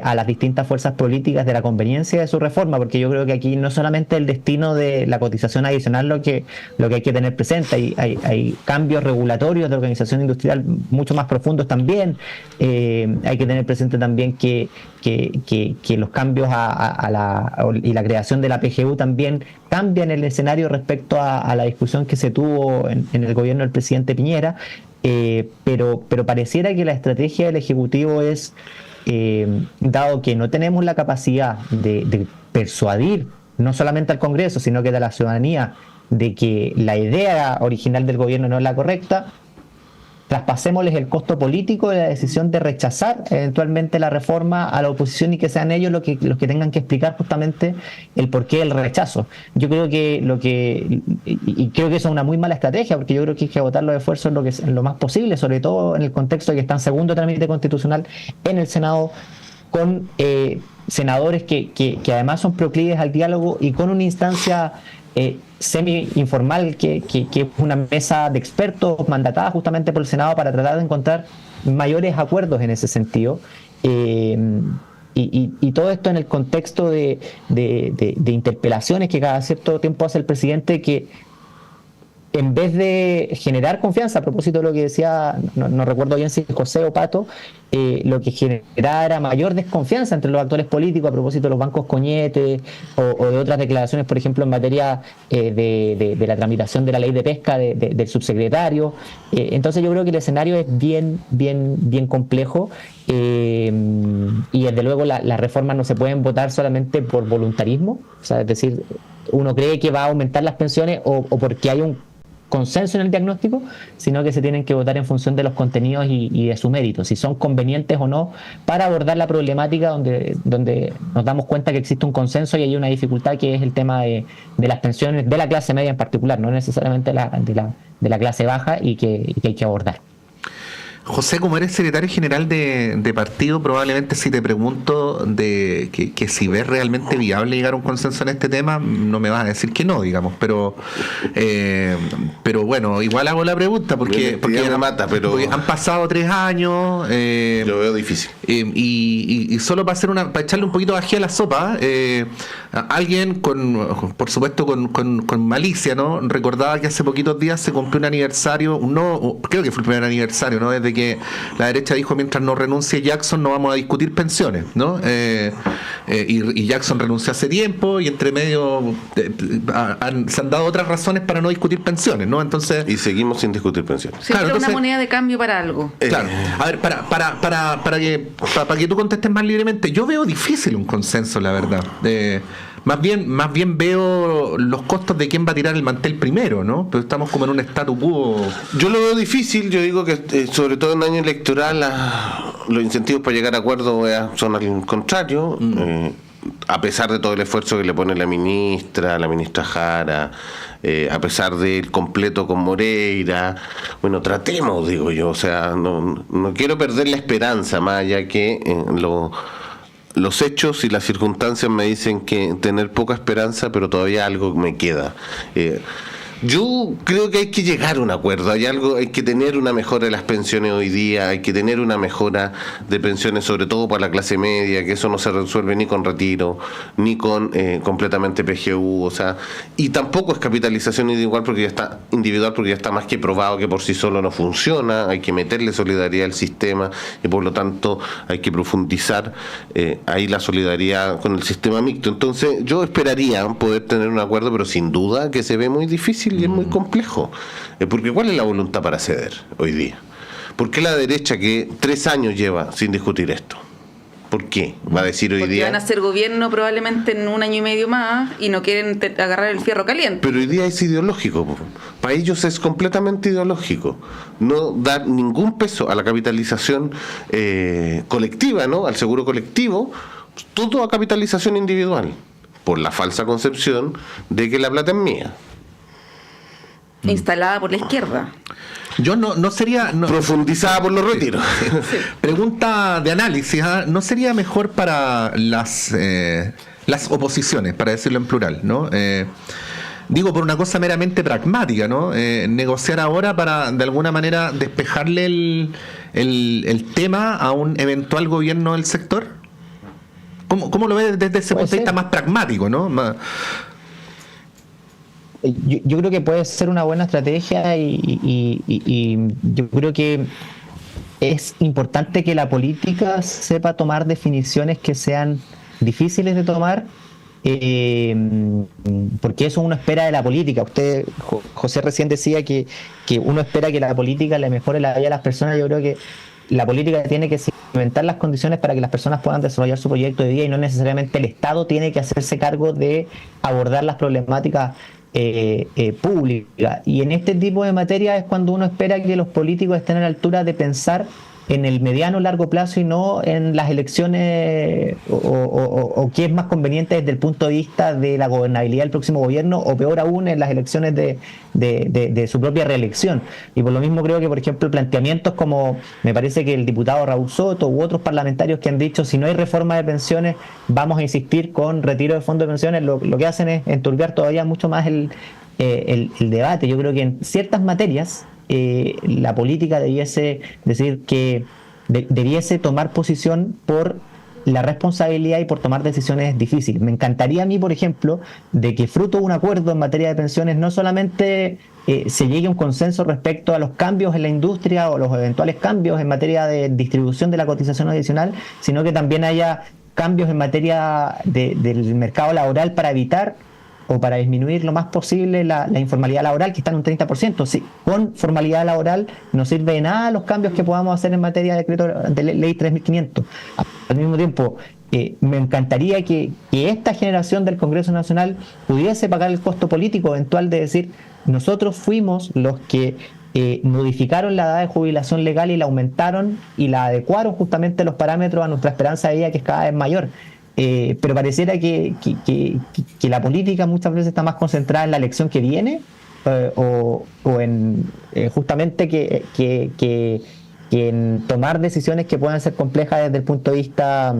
a las distintas fuerzas políticas de la conveniencia de su reforma, porque yo creo que aquí no solamente el destino de la cotización adicional lo que hay que tener presente, hay cambios regulatorios de organización industrial mucho más profundos también. Hay que tener presente también que los cambios y la creación de la PGU también cambian el escenario respecto a la discusión que se tuvo en el gobierno del presidente Piñera, pero pareciera que la estrategia del Ejecutivo es, dado que no tenemos la capacidad de persuadir no solamente al Congreso, sino que a la ciudadanía de que la idea original del gobierno no es la correcta, traspasémosles el costo político de la decisión de rechazar eventualmente la reforma a la oposición y que sean ellos los que tengan que explicar justamente el porqué del rechazo. Yo creo que creo que eso es una muy mala estrategia, porque yo creo que hay que agotar los esfuerzos en lo más posible, sobre todo en el contexto de que está en segundo trámite constitucional en el Senado, con senadores que además son proclives al diálogo y con una instancia semi-informal que es una mesa de expertos mandatada justamente por el Senado para tratar de encontrar mayores acuerdos en ese sentido, y todo esto en el contexto de interpelaciones que cada cierto tiempo hace el presidente, que en vez de generar confianza, a propósito de lo que decía, no recuerdo bien si José o Pato, lo que generaba era mayor desconfianza entre los actores políticos a propósito de los bancos coñetes o de otras declaraciones, por ejemplo, en materia de la tramitación de la ley de pesca del subsecretario. Entonces yo creo que el escenario es bien complejo, y desde luego las reformas no se pueden votar solamente por voluntarismo, o sea, es decir, uno cree que va a aumentar las pensiones o porque hay un consenso en el diagnóstico, sino que se tienen que votar en función de los contenidos y de su mérito, si son convenientes o no para abordar la problemática donde nos damos cuenta que existe un consenso y hay una dificultad, que es el tema de las pensiones de la clase media en particular, no necesariamente de la clase baja, y que hay que abordar. José, como eres secretario general de partido, probablemente si te pregunto que si ves realmente viable llegar a un consenso en este tema, no me vas a decir que no, digamos, pero bueno, igual hago la pregunta porque han pasado 3 años. Lo veo difícil. Y solo para echarle un poquito de ají a la sopa, alguien por supuesto con malicia, ¿no? Recordaba que hace poquitos días se cumplió un aniversario, creo que fue el primer aniversario, ¿no? Desde que la derecha dijo, mientras no renuncie Jackson no vamos a discutir pensiones, ¿no? Y Jackson renunció hace tiempo, y entre medio se han dado otras razones para no discutir pensiones, ¿no? Entonces, y seguimos sin discutir pensiones. Siempre claro, una moneda de cambio para algo. Claro. A ver, para que tú contestes más libremente, yo veo difícil un consenso, la verdad. Más bien veo los costos de quién va a tirar el mantel primero, ¿no? Pero estamos como en un statu quo. Yo lo veo difícil. Yo digo que sobre todo en año electoral los incentivos para llegar a acuerdos son al contrario. a pesar de todo el esfuerzo que le pone la ministra Jara, a pesar del completo con Moreira, bueno, tratemos, digo yo, o sea, no quiero perder la esperanza, más allá que los hechos y las circunstancias me dicen que tener poca esperanza, pero todavía algo me queda. Yo creo que hay que llegar a un acuerdo, hay que tener una mejora de las pensiones hoy día, hay que tener una mejora de pensiones sobre todo para la clase media, que eso no se resuelve ni con retiro, ni con completamente PGU, o sea, y tampoco es capitalización individual porque ya está más que probado que por sí solo no funciona, hay que meterle solidaridad al sistema y por lo tanto hay que profundizar ahí la solidaridad con el sistema mixto. Entonces yo esperaría poder tener un acuerdo, pero sin duda que se ve muy difícil y es muy complejo, porque ¿cuál es la voluntad para ceder hoy día? ¿Por qué la derecha, que 3 años lleva sin discutir esto? ¿Por qué? Va a decir hoy porque día... van a ser gobierno probablemente en 1 año y medio más y no quieren agarrar el fierro caliente. Pero hoy día es ideológico, para ellos es completamente ideológico, no dar ningún peso a la capitalización colectiva, ¿no? Al seguro colectivo, todo a capitalización individual, por la falsa concepción de que la plata es mía. Instalada por la izquierda. Yo no sería... profundizada por los retiros. Sí. Pregunta de análisis, ¿no sería mejor para las oposiciones, para decirlo en plural, ¿no? Digo, por una cosa meramente pragmática, ¿no? Negociar ahora para, de alguna manera, despejarle el tema a un eventual gobierno del sector. ¿Cómo lo ves desde ese punto de vista más pragmático, ¿no? Yo creo que puede ser una buena estrategia y yo creo que es importante que la política sepa tomar definiciones que sean difíciles de tomar, porque eso uno espera de la política. Usted, José, recién decía que uno espera que la política le mejore la vida a las personas. Yo creo que la política tiene que cimentar las condiciones para que las personas puedan desarrollar su proyecto de vida y no necesariamente el Estado tiene que hacerse cargo de abordar las problemáticas pública. Y en este tipo de materia es cuando uno espera que los políticos estén a la altura de pensar en el mediano o largo plazo y no en las elecciones o qué es más conveniente desde el punto de vista de la gobernabilidad del próximo gobierno, o peor aún en las elecciones de su propia reelección. Y por lo mismo creo que, por ejemplo, planteamientos como, me parece que el diputado Raúl Soto u otros parlamentarios que han dicho, si no hay reforma de pensiones vamos a insistir con retiro de fondos de pensiones, lo que hacen es enturbiar todavía mucho más el debate. Yo creo que en ciertas materias la política debiese decir que debiese tomar posición por la responsabilidad y por tomar decisiones difíciles. Me encantaría a mí, por ejemplo, de que fruto de un acuerdo en materia de pensiones no solamente se llegue a un consenso respecto a los cambios en la industria o los eventuales cambios en materia de distribución de la cotización adicional, sino que también haya cambios en materia del mercado laboral para evitar o para disminuir lo más posible la informalidad laboral, que está en un 30%. Sí, con formalidad laboral no sirve de nada los cambios que podamos hacer en materia de decreto de ley 3.500. Al mismo tiempo, me encantaría que esta generación del Congreso Nacional pudiese pagar el costo político eventual de decir, nosotros fuimos los que modificaron la edad de jubilación legal y la aumentaron y la adecuaron justamente los parámetros a nuestra esperanza de vida, que es cada vez mayor. Pero pareciera que la política muchas veces está más concentrada en la elección que viene o en justamente que en tomar decisiones que puedan ser complejas desde el punto de vista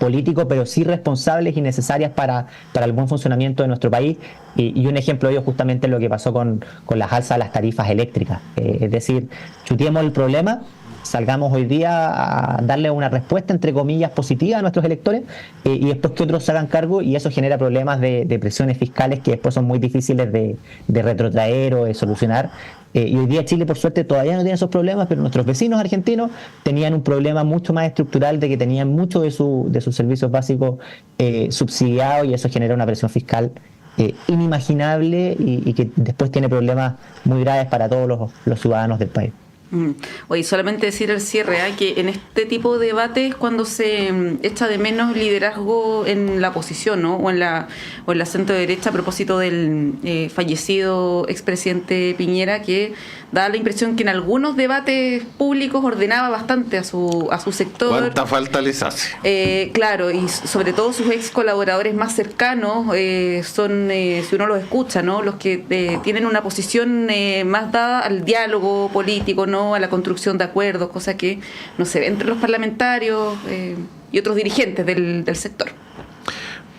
político, pero sí responsables y necesarias para el buen funcionamiento de nuestro país. Y un ejemplo de ello justamente es lo que pasó con las alzas de las tarifas eléctricas. Es decir, chutiemos el problema, salgamos hoy día a darle una respuesta, entre comillas, positiva a nuestros electores, y después que otros se hagan cargo, y eso genera problemas de presiones fiscales que después son muy difíciles de retrotraer o de solucionar. Y hoy día Chile, por suerte, todavía no tiene esos problemas, pero nuestros vecinos argentinos tenían un problema mucho más estructural de que tenían mucho de sus servicios básicos subsidiados, y eso genera una presión fiscal inimaginable y que después tiene problemas muy graves para todos los ciudadanos del país. Oye, solamente decir al cierre que en este tipo de debates cuando se echa de menos liderazgo en la oposición, ¿no? o en la centro derecha, a propósito del fallecido expresidente Piñera, que daba la impresión que en algunos debates públicos ordenaba bastante a su sector. ¿Cuánta falta les hace? Claro, y sobre todo sus ex colaboradores más cercanos son, si uno los escucha, ¿no? Los que tienen una posición más dada al diálogo político, ¿no? A la construcción de acuerdos, cosa que no se ve entre los parlamentarios y otros dirigentes del sector.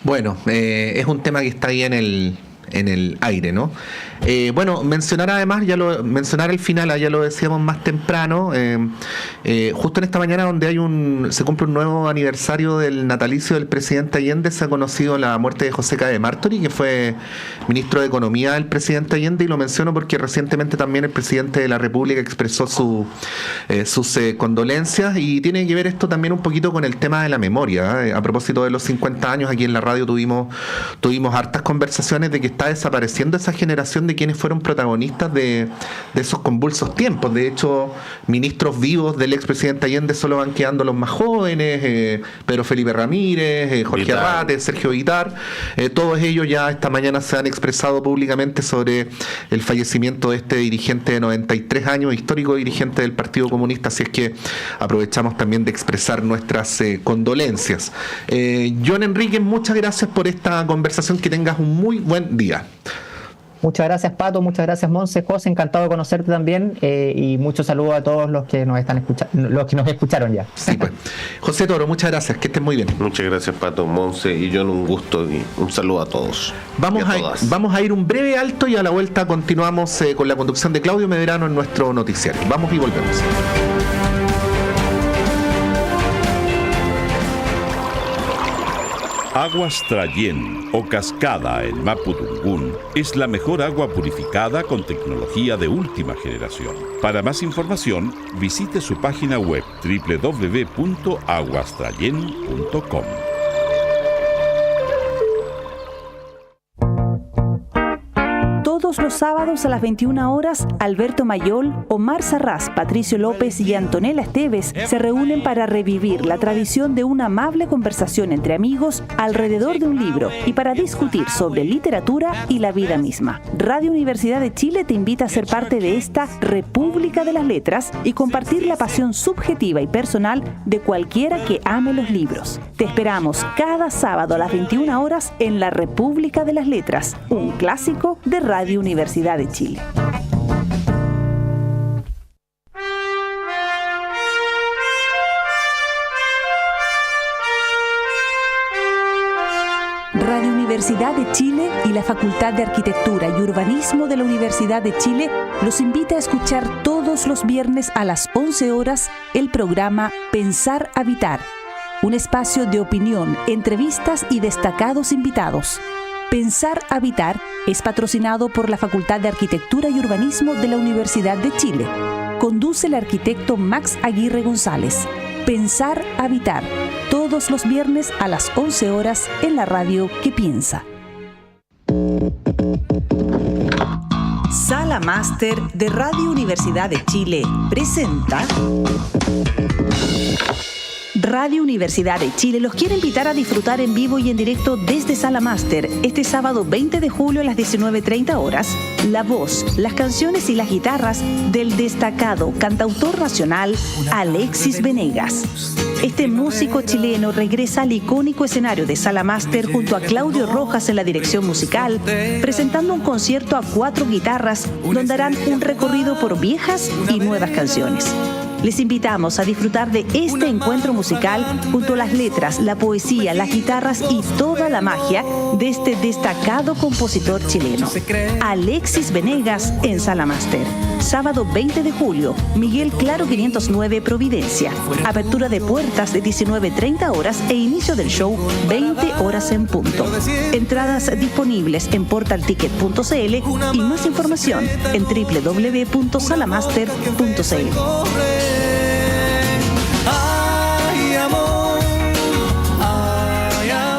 Bueno, es un tema que está ahí en el aire, ¿no? Bueno, mencionar además, mencionar el final, ya lo decíamos más temprano, justo en esta mañana donde se cumple un nuevo aniversario del natalicio del presidente Allende, se ha conocido la muerte de José Cabe Martori, que fue ministro de Economía del presidente Allende, y lo menciono porque recientemente también el presidente de la República expresó sus condolencias, y tiene que ver esto también un poquito con el tema de la memoria. A propósito de los 50 años, aquí en la radio tuvimos hartas conversaciones de que está desapareciendo esa generación de quienes fueron protagonistas de esos convulsos tiempos. De hecho, ministros vivos del expresidente Allende solo van quedando los más jóvenes, Pedro Felipe Ramírez, Jorge Arrate, Sergio Guitart, todos ellos ya esta mañana se han expresado públicamente sobre el fallecimiento de este dirigente de 93 años, histórico dirigente del Partido Comunista, así es que aprovechamos también de expresar nuestras condolencias. John Enrique, muchas gracias por esta conversación, que tengas un muy buen día. Muchas gracias, Pato, muchas gracias, Monse, José, encantado de conocerte también, y muchos saludos a todos los que nos están escuchando, los que nos escucharon ya. Sí, pues. José Toro, muchas gracias, que estén muy bien. Muchas gracias, Pato, Monse y John, un gusto y un saludo a todos. Vamos a ir un breve alto y a la vuelta continuamos con la conducción de Claudio Medrano en nuestro noticiario. Vamos y volvemos. Aguas Trayén o Cascada en Mapudungún es la mejor agua purificada con tecnología de última generación. Para más información, visite su página web www.aguastrayen.com. Todos los sábados a las 21 horas, Alberto Mayol, Omar Sarraz, Patricio López y Antonella Esteves se reúnen para revivir la tradición de una amable conversación entre amigos alrededor de un libro y para discutir sobre literatura y la vida misma. Radio Universidad de Chile te invita a ser parte de esta República de las Letras y compartir la pasión subjetiva y personal de cualquiera que ame los libros. Te esperamos cada sábado a las 21 horas en la República de las Letras, un clásico de Radio Universidad de Chile. Radio Universidad de Chile y la Facultad de Arquitectura y Urbanismo de la Universidad de Chile los invita a escuchar todos los viernes a las 11 horas el programa Pensar Habitar, un espacio de opinión, entrevistas y destacados invitados. Pensar Habitar es patrocinado por la Facultad de Arquitectura y Urbanismo de la Universidad de Chile. Conduce el arquitecto Max Aguirre González. Pensar Habitar, todos los viernes a las 11 horas en la radio que piensa. Sala Máster de Radio Universidad de Chile presenta... Radio Universidad de Chile los quiere invitar a disfrutar en vivo y en directo desde Sala Máster este sábado 20 de julio a las 19:30 horas la voz, las canciones y las guitarras del destacado cantautor nacional Alexis Venegas. Este músico chileno regresa al icónico escenario de Sala Máster junto a Claudio Rojas en la dirección musical, presentando un concierto a 4 guitarras donde harán un recorrido por viejas y nuevas canciones. Les invitamos a disfrutar de este encuentro musical junto a las letras, la poesía, las guitarras y toda la magia de este destacado compositor chileno, Alexis Venegas en Sala Máster. Sábado 20 de julio, Miguel Claro 509 Providencia. Apertura de puertas de 19:30 horas e inicio del show 20 horas en punto. Entradas disponibles en portalticket.cl y más información en www.salamaster.cl.